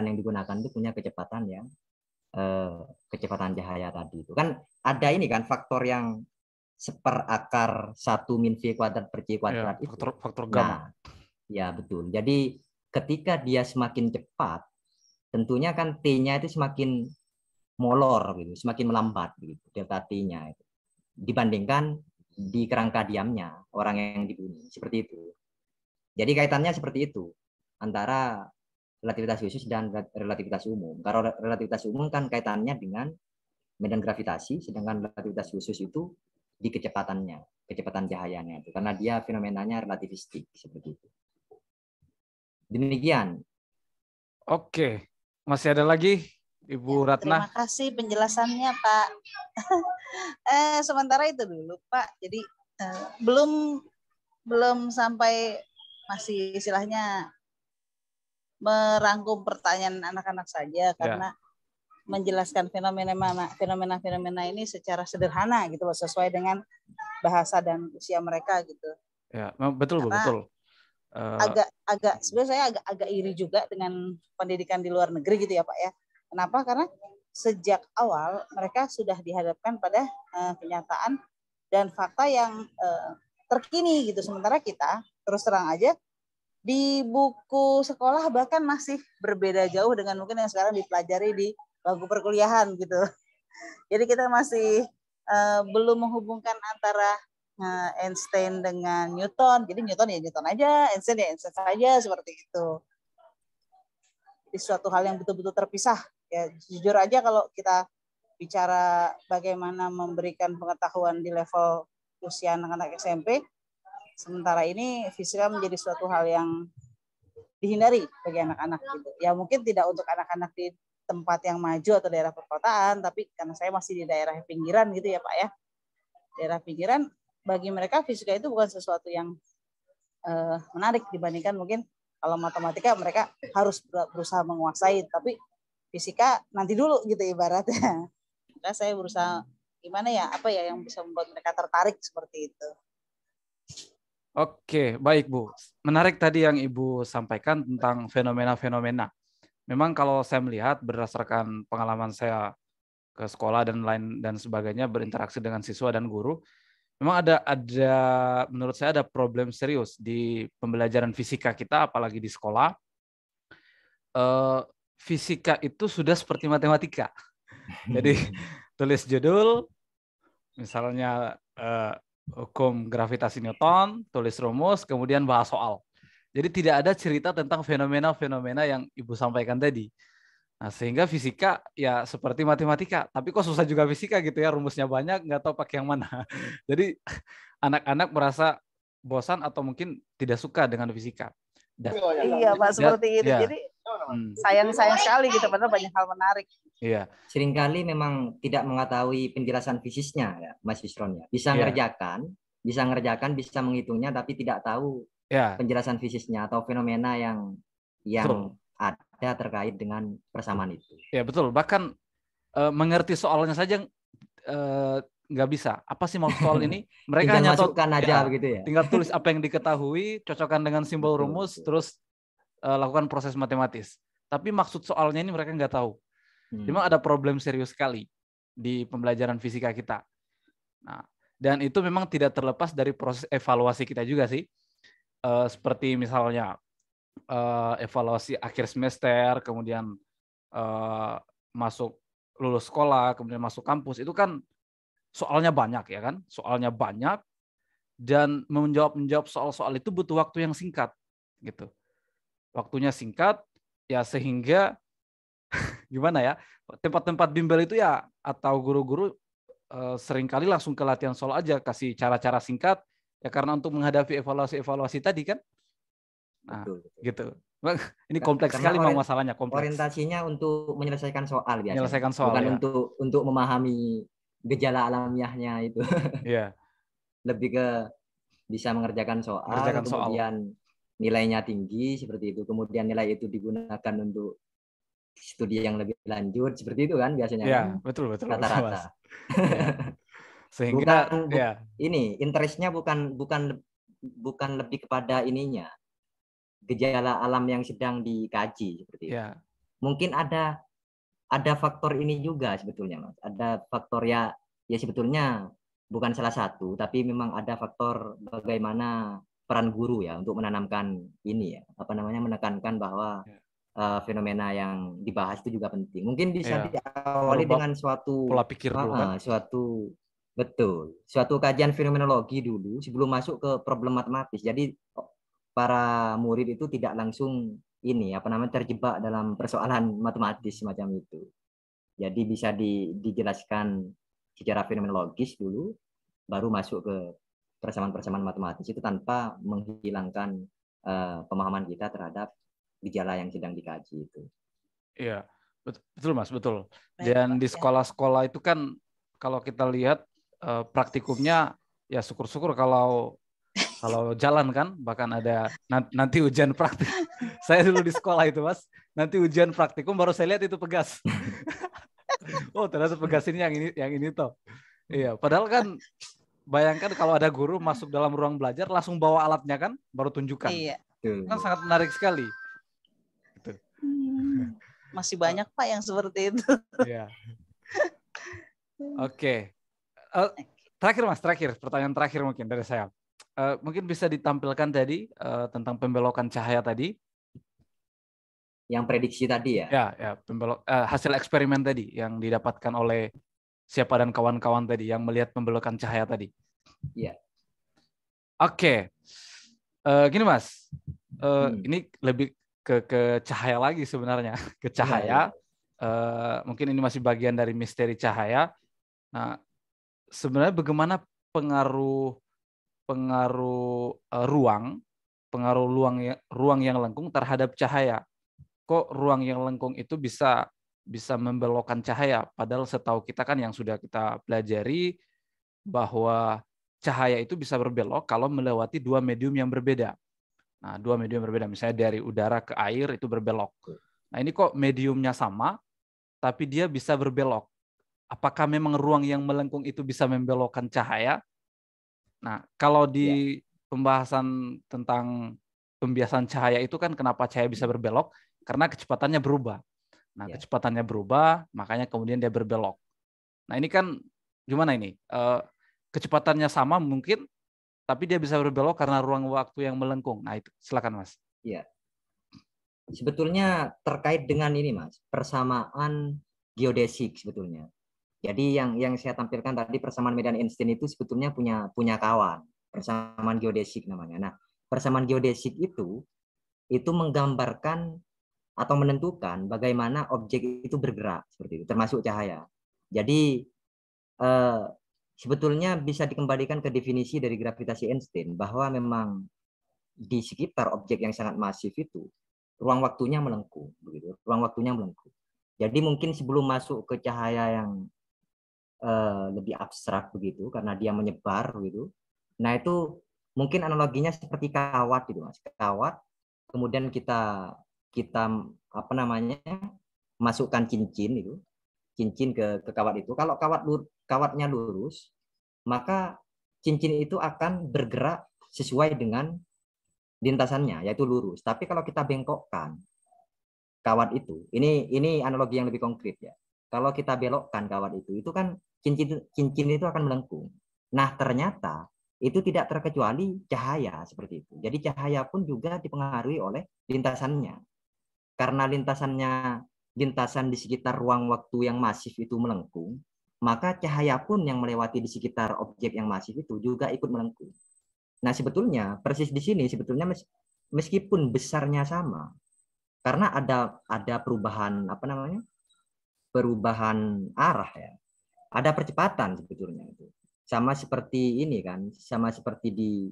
yang digunakan itu punya kecepatan yang kecepatan cahaya tadi itu. Kan ada ini kan faktor yang seperakar 1 min V kuadrat per C kuadrat ya, itu. faktor gamma. Nah, ya betul. Jadi ketika dia semakin cepat, tentunya kan T-nya itu semakin molor gitu, semakin melambat gitu, delta T-nya itu. Dibandingkan di kerangka diamnya orang yang dibunuh, seperti itu. Jadi kaitannya seperti itu antara relativitas khusus dan relativitas umum. Kalau relativitas umum kan kaitannya dengan medan gravitasi, sedangkan relativitas khusus itu di kecepatannya, kecepatan cahayanya itu, karena dia fenomenanya relativistik seperti itu. Demikian. Oke, masih ada lagi Ibu Ya, Ratna? terima kasih penjelasannya Pak. Sementara itu dulu Pak. Jadi belum sampai, masih istilahnya merangkum pertanyaan anak-anak saja, karena menjelaskan fenomena ini secara sederhana gitu, sesuai dengan bahasa dan usia mereka gitu. Ya, betul Bu, betul. Agak sebenarnya saya agak iri juga dengan pendidikan di luar negeri gitu ya Pak ya. Kenapa? Karena sejak awal mereka sudah dihadapkan pada kenyataan dan fakta yang terkini gitu. Sementara kita terus terang aja di buku sekolah bahkan masih berbeda jauh dengan mungkin yang sekarang dipelajari di bangku perkuliahan gitu. Jadi kita masih belum menghubungkan antara Einstein dengan Newton. Jadi Newton ya Newton aja, Einstein ya Einstein saja, seperti itu. Jadi suatu hal yang betul-betul terpisah. Ya jujur aja kalau kita bicara bagaimana memberikan pengetahuan di level usia anak-anak SMP, sementara ini fisika menjadi suatu hal yang dihindari bagi anak-anak gitu. Ya mungkin tidak untuk anak-anak di tempat yang maju atau daerah perkotaan, tapi karena saya masih di daerah pinggiran gitu ya Pak ya. Daerah pinggiran, bagi mereka fisika itu bukan sesuatu yang menarik dibandingkan mungkin kalau matematika mereka harus berusaha menguasai, tapi fisika nanti dulu gitu ibaratnya. Maka saya berusaha gimana ya, apa ya yang bisa membuat mereka tertarik seperti itu. Oke, baik Bu. Menarik tadi yang Ibu sampaikan tentang fenomena-fenomena. Memang kalau saya melihat berdasarkan pengalaman saya ke sekolah dan lain dan sebagainya, berinteraksi dengan siswa dan guru, memang ada menurut saya ada problem serius di pembelajaran fisika kita, apalagi di sekolah. Fisika itu sudah seperti matematika. Jadi tulis judul, misalnya hukum gravitasi Newton, tulis rumus, kemudian bahas soal. Jadi tidak ada cerita tentang fenomena-fenomena yang Ibu sampaikan tadi. Nah, sehingga fisika ya seperti matematika, tapi kok susah juga fisika gitu ya, rumusnya banyak, nggak tahu pakai yang mana. Jadi anak-anak merasa bosan atau mungkin tidak suka dengan fisika. Iya Pak, seperti itu. Ya. Jadi sayang sekali gitu, padahal banyak hal menarik. Iya. Seringkali memang tidak mengetahui penjelasan fisisnya ya, Mas Yusron ya. Bisa ngerjakan, bisa menghitungnya, tapi tidak tahu penjelasan fisisnya atau fenomena yang ada terkait dengan persamaan itu. Ya betul. Bahkan mengerti soalnya saja nggak bisa. Apa sih maksud soal ini? Mereka tinggal hanya masukkan aja begitu ya. Tinggal tulis apa yang diketahui, cocokkan dengan simbol rumus, terus lakukan proses matematis. Tapi maksud soalnya ini mereka nggak tahu. Memang ada problem serius sekali di pembelajaran fisika kita. Nah, dan itu memang tidak terlepas dari proses evaluasi kita juga sih. Seperti misalnya evaluasi akhir semester, kemudian masuk lulus sekolah, kemudian masuk kampus, itu kan soalnya banyak ya kan? Soalnya banyak dan menjawab soal-soal itu butuh waktu yang singkat gitu. Waktunya singkat ya, sehingga gimana ya, tempat-tempat bimbel itu ya atau guru-guru seringkali langsung ke latihan soal aja, kasih cara-cara singkat ya, karena untuk menghadapi evaluasi tadi kan. Nah, betul. Gitu. Ini kompleks sekali masalahnya, kompleks. Orientasinya untuk menyelesaikan soal biasanya. Menyelesaikan soal, bukan ya. untuk memahami gejala alamiahnya itu. Iya. lebih ke bisa mengerjakan soal, kemudian nilainya tinggi seperti itu, kemudian nilai itu digunakan untuk studi yang lebih lanjut seperti itu kan biasanya Ya, kan betul rata-rata. Ya. Sehingga bukan ini interestnya bukan lebih kepada ininya gejala alam yang sedang dikaji seperti itu. Mungkin ada faktor ini juga sebetulnya Mas. Ada faktor ya sebetulnya bukan salah satu, tapi memang ada faktor bagaimana peran guru ya untuk menanamkan ini ya, menekankan bahwa fenomena yang dibahas itu juga penting. Mungkin bisa diawali dengan suatu pola pikir dulu kan? Suatu kajian fenomenologi dulu sebelum masuk ke problem matematis. Jadi para murid itu tidak langsung terjebak dalam persoalan matematis semacam itu. Jadi bisa dijelaskan secara fenomenologis dulu, baru masuk ke persamaan-persamaan matematis itu tanpa menghilangkan pemahaman kita terhadap gejala yang sedang dikaji itu. Iya, betul Mas, betul. Dan di sekolah-sekolah itu kan kalau kita lihat praktikumnya ya syukur-syukur kalau jalan kan, bahkan ada nanti ujian praktik. Saya dulu di sekolah itu Mas, nanti ujian praktikum baru saya lihat itu pegas. Oh ternyata pegas ini yang ini toh. Iya, padahal kan bayangkan kalau ada guru masuk dalam ruang belajar langsung bawa alatnya kan, baru tunjukkan. Iya. Kan sangat menarik sekali. Gitu. Masih banyak Pak yang seperti itu. Iya. Oke. Terakhir Mas, pertanyaan terakhir mungkin dari saya. Mungkin bisa ditampilkan tadi tentang pembelokan cahaya tadi. Yang prediksi tadi ya? Ya, hasil eksperimen tadi yang didapatkan oleh siapa dan kawan-kawan tadi yang melihat pembelokan cahaya tadi. Iya. Oke. Gini Mas, ini lebih ke cahaya lagi sebenarnya, ke cahaya. Mungkin ini masih bagian dari misteri cahaya. Nah, sebenarnya bagaimana pengaruh ruang yang lengkung terhadap cahaya? Kok ruang yang lengkung itu bisa membelokkan cahaya? Padahal setahu kita kan yang sudah kita pelajari bahwa cahaya itu bisa berbelok kalau melewati dua medium yang berbeda. Nah, dua medium berbeda, misalnya dari udara ke air itu berbelok. Nah, ini kok mediumnya sama, tapi dia bisa berbelok. Apakah memang ruang yang melengkung itu bisa membelokkan cahaya? Nah, kalau di pembahasan tentang pembiasan cahaya itu kan kenapa cahaya bisa berbelok? Karena kecepatannya berubah. Nah, kecepatannya berubah, makanya kemudian dia berbelok. Nah, ini kan gimana ini? Kecepatannya sama mungkin, tapi dia bisa berbelok karena ruang waktu yang melengkung. Nah, itu silakan Mas. Iya. Sebetulnya terkait dengan ini Mas, persamaan geodesik sebetulnya. Jadi yang saya tampilkan tadi persamaan medan Einstein itu sebetulnya punya kawan, persamaan geodesik namanya. Nah, persamaan geodesik itu menggambarkan atau menentukan bagaimana objek itu bergerak seperti itu, termasuk cahaya. Jadi sebetulnya bisa dikembalikan ke definisi dari gravitasi Einstein bahwa memang di sekitar objek yang sangat masif itu ruang waktunya melengkung, begitu. Ruang waktunya melengkung. Jadi mungkin sebelum masuk ke cahaya yang lebih abstrak begitu, karena dia menyebar begitu. Nah itu mungkin analoginya seperti kawat gitu Mas. Kawat, kemudian kita masukkan cincin ke kawat itu. Kalau kawatnya lurus, maka cincin itu akan bergerak sesuai dengan lintasannya, yaitu lurus. Tapi kalau kita bengkokkan kawat itu, ini analogi yang lebih konkret ya. Kalau kita belokkan kawat itu kan cincin itu akan melengkung. Nah ternyata itu tidak terkecuali cahaya seperti itu. Jadi cahaya pun juga dipengaruhi oleh lintasannya. Karena lintasan di sekitar ruang waktu yang masif itu melengkung, maka cahaya pun yang melewati di sekitar objek yang masif itu juga ikut melengkung. Nah sebetulnya persis di sini sebetulnya meskipun besarnya sama, karena ada perubahan perubahan arah ya, ada percepatan sebetulnya itu. Sama seperti ini kan, sama seperti di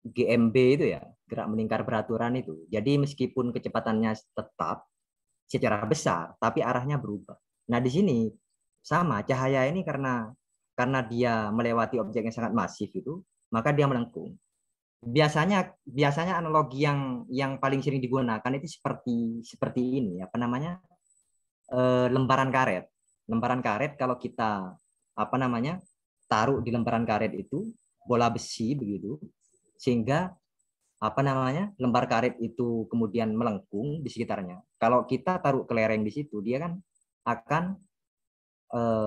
GMB itu ya, gerak melingkar beraturan itu. Jadi meskipun kecepatannya tetap secara besar, tapi arahnya berubah. Nah di sini sama, cahaya ini karena karena dia melewati objek yang sangat masif itu, maka dia melengkung. Biasanya analogi yang paling sering digunakan itu seperti ini, apa namanya, lembaran karet. Lembaran karet kalau kita taruh di lembaran karet itu bola besi begitu, sehingga lembar karet itu kemudian melengkung di sekitarnya. Kalau kita taruh kelereng di situ, dia kan akan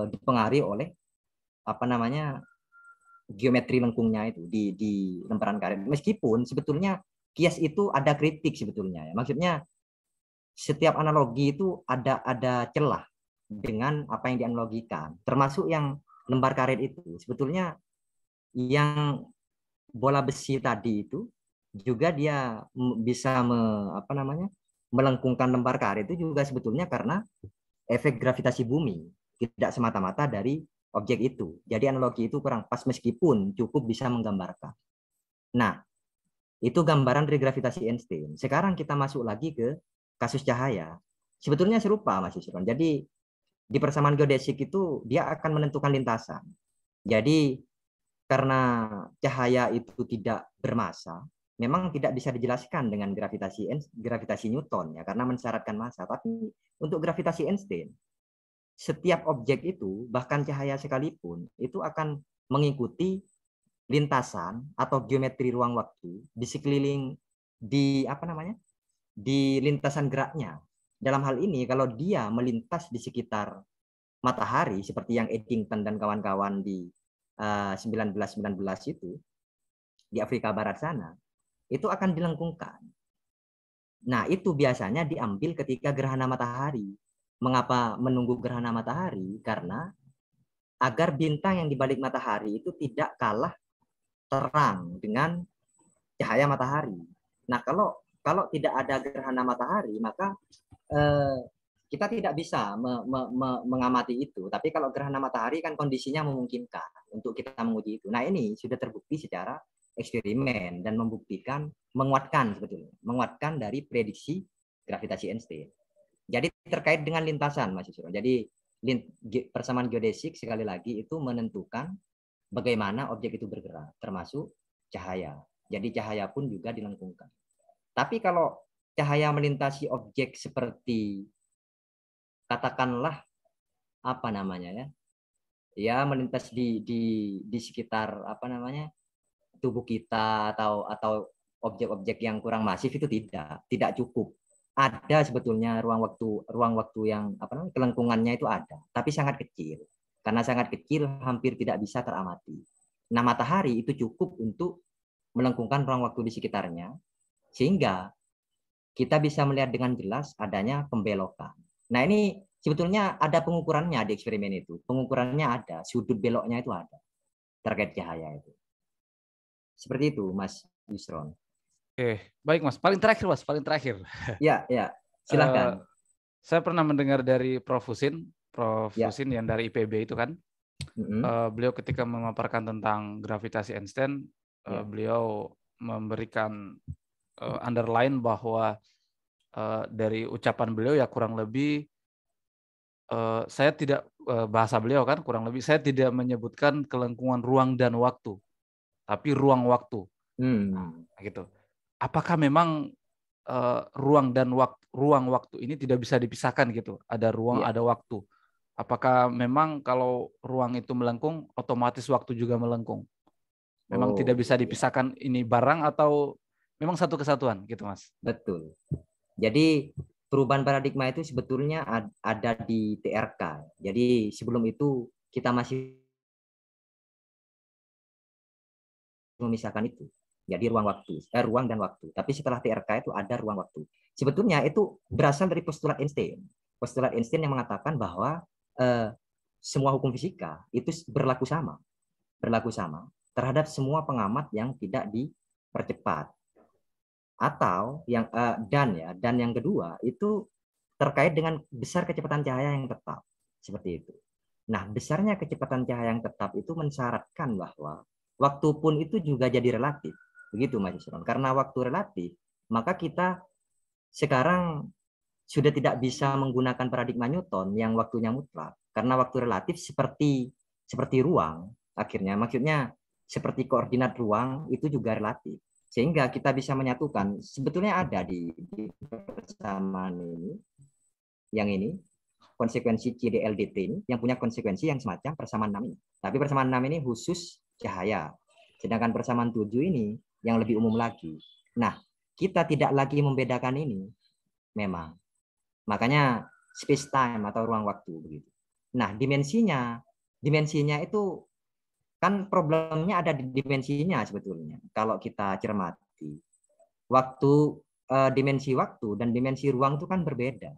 dipengaruhi oleh geometri lengkungnya itu di lembaran karet. Meskipun sebetulnya kias itu ada kritik sebetulnya ya. Maksudnya setiap analogi itu ada celah dengan apa yang dianalogikan. Termasuk yang lembar karet itu. Sebetulnya yang bola besi tadi itu juga dia bisa melengkungkan lembar karet itu juga sebetulnya karena efek gravitasi bumi, tidak semata-mata dari objek itu. Jadi analogi itu kurang pas meskipun cukup bisa menggambarkan. Nah, itu gambaran dari gravitasi Einstein. Sekarang kita masuk lagi ke kasus cahaya. Sebetulnya serupa, Mas Yusron. Jadi di persamaan geodesik itu dia akan menentukan lintasan. Jadi karena cahaya itu tidak bermassa, memang tidak bisa dijelaskan dengan gravitasi Newton ya, karena mensyaratkan massa. Tapi untuk gravitasi Einstein, setiap objek itu, bahkan cahaya sekalipun, itu akan mengikuti lintasan atau geometri ruang waktu di sekeliling di lintasan geraknya. Dalam hal ini, kalau dia melintas di sekitar matahari seperti yang Eddington dan kawan-kawan di 1919 itu di Afrika Barat sana, itu akan dilengkungkan. Nah, itu biasanya diambil ketika gerhana matahari. Mengapa menunggu gerhana matahari? Karena agar bintang yang di balik matahari itu tidak kalah terang dengan cahaya matahari. Nah, kalau tidak ada gerhana matahari, maka kita tidak bisa mengamati itu. Tapi kalau gerhana matahari kan kondisinya memungkinkan untuk kita menguji itu. Nah, ini sudah terbukti secara eksperimen dan menguatkan dari prediksi gravitasi Einstein. Jadi terkait dengan lintasan, Mas Yusron. Jadi persamaan geodesik sekali lagi itu menentukan bagaimana objek itu bergerak, termasuk cahaya. Jadi cahaya pun juga dilengkungkan. Tapi kalau cahaya melintasi objek seperti katakanlah melintas di sekitar tubuh kita atau objek-objek yang kurang masif itu tidak cukup. Ada sebetulnya ruang waktu yang kelengkungannya itu ada, tapi sangat kecil. Karena sangat kecil hampir tidak bisa teramati. Nah, matahari itu cukup untuk melengkungkan ruang waktu di sekitarnya sehingga kita bisa melihat dengan jelas adanya pembelokan. Nah, ini sebetulnya ada pengukurannya di eksperimen itu. Pengukurannya ada, sudut beloknya itu ada terkait cahaya itu. Seperti itu, Mas Yusron. Oke, baik Mas. Paling terakhir. Ya, silakan. Saya pernah mendengar dari Prof. Husin yang dari IPB itu kan. Beliau ketika memaparkan tentang gravitasi Einstein, beliau memberikan underline bahwa dari ucapan beliau ya kurang lebih saya tidak bahasa beliau kan kurang lebih saya tidak menyebutkan kelengkungan ruang dan waktu, tapi ruang waktu. Gitu. Apakah memang ruang waktu ini tidak bisa dipisahkan gitu? Ada ruang, ada waktu. Apakah memang kalau ruang itu melengkung, otomatis waktu juga melengkung? Memang tidak bisa dipisahkan ini barang atau memang satu kesatuan gitu, Mas? Betul. Jadi perubahan paradigma itu sebetulnya ada di TRK. Jadi sebelum itu kita masih memisahkan itu. Jadi ruang dan waktu. Tapi setelah TRK itu ada ruang waktu. Sebetulnya itu berasal dari postulat Einstein. Postulat Einstein yang mengatakan bahwa semua hukum fisika itu berlaku sama terhadap semua pengamat yang tidak dipercepat. Atau dan yang kedua itu terkait dengan besar kecepatan cahaya yang tetap, seperti itu. Nah, besarnya kecepatan cahaya yang tetap itu mensyaratkan bahwa waktu pun itu juga jadi relatif, begitu Mas Yusron. Karena waktu relatif, maka kita sekarang sudah tidak bisa menggunakan paradigma Newton yang waktunya mutlak, karena waktu relatif seperti seperti ruang, akhirnya maksudnya seperti koordinat ruang itu juga relatif. Sehingga kita bisa menyatukan, sebetulnya ada di persamaan ini, yang ini, konsekuensi CDLDT ini, yang punya konsekuensi yang semacam persamaan 6 ini. Tapi persamaan 6 ini khusus cahaya. Sedangkan persamaan 7 ini yang lebih umum lagi. Nah, kita tidak lagi membedakan ini, memang. Makanya space time atau ruang waktu begitu. Nah, dimensinya itu kan problemnya ada di dimensinya sebetulnya. Kalau kita cermati, dimensi waktu dan dimensi ruang itu kan berbeda.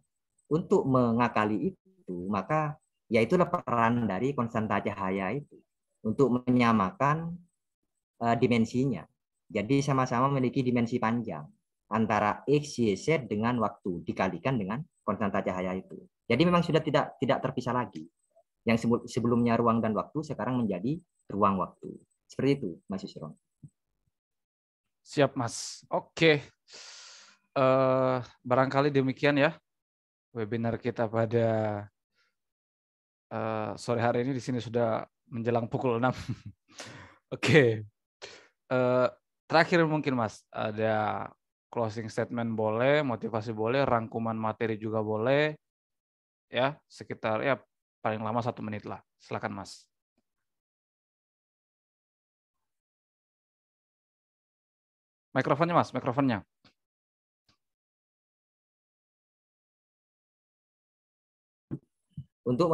Untuk mengakali itu, maka yaitulah peran dari konstanta cahaya itu untuk menyamakan dimensinya. Jadi sama-sama memiliki dimensi panjang antara X, Y, Z dengan waktu dikalikan dengan konstanta cahaya itu. Jadi memang sudah tidak terpisah lagi. Yang sebelumnya ruang dan waktu sekarang menjadi ruang waktu. Seperti itu, Mas Yusron. Siap, Mas. Oke. Barangkali demikian ya webinar kita pada sore hari ini. Di sini sudah menjelang pukul 6. Oke. Terakhir mungkin Mas, ada closing statement boleh, motivasi boleh, rangkuman materi juga boleh. Ya, sekitar ya paling lama 1 menit lah. Silakan Mas. Mikrofonnya Mas, mikrofonnya. Untuk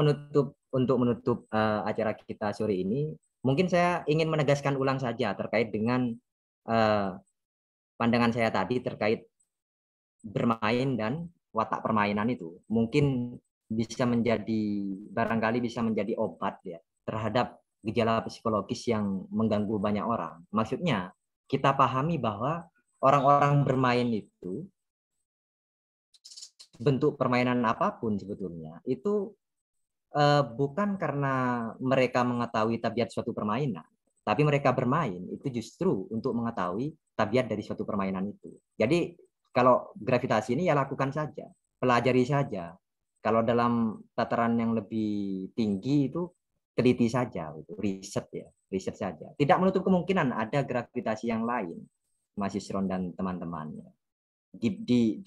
menutup acara kita sore ini, mungkin saya ingin menegaskan ulang saja terkait dengan pandangan saya tadi terkait bermain dan watak permainan itu. Mungkin barangkali bisa menjadi obat ya terhadap gejala psikologis yang mengganggu banyak orang. Maksudnya kita pahami bahwa orang-orang bermain itu bentuk permainan apapun sebetulnya itu bukan karena mereka mengetahui tabiat suatu permainan, tapi mereka bermain itu justru untuk mengetahui tabiat dari suatu permainan itu. Jadi kalau gravitasi ini ya lakukan saja, pelajari saja. Kalau dalam tataran yang lebih tinggi itu teliti saja, riset saja. Tidak menutup kemungkinan ada gravitasi yang lain, Mas Yusron dan teman-temannya.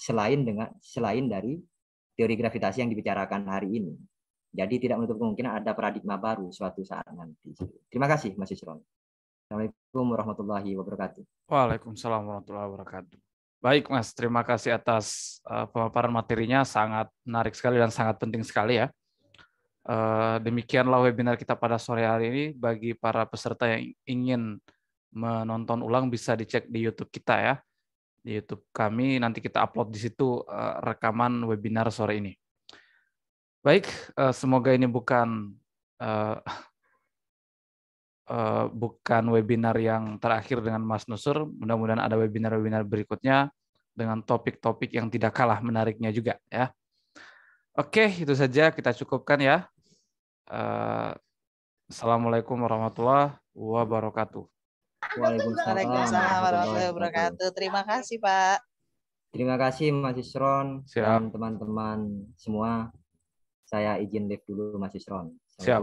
Selain dari teori gravitasi yang dibicarakan hari ini. Jadi tidak menutup kemungkinan ada paradigma baru suatu saat nanti. Terima kasih Mas Yusron. Assalamualaikum warahmatullahi wabarakatuh. Waalaikumsalam warahmatullahi wabarakatuh. Baik Mas, terima kasih atas pemaparan materinya, sangat menarik sekali dan sangat penting sekali ya. Demikianlah webinar kita pada sore hari ini. Bagi para peserta yang ingin menonton ulang bisa dicek di YouTube kita ya. Di YouTube kami nanti kita upload di situ rekaman webinar sore ini. Baik, semoga ini bukan webinar yang terakhir dengan Mas Nusur. Mudah-mudahan ada webinar-webinar berikutnya dengan topik-topik yang tidak kalah menariknya juga ya. Oke, itu saja kita cukupkan ya. Assalamualaikum warahmatullahi wabarakatuh. Waalaikumsalam warahmatullahi wabarakatuh. Terima kasih Pak. Terima kasih Mas Yusron Siap. dan teman-teman semua. Saya izin live dulu Mas Yusron. Siap.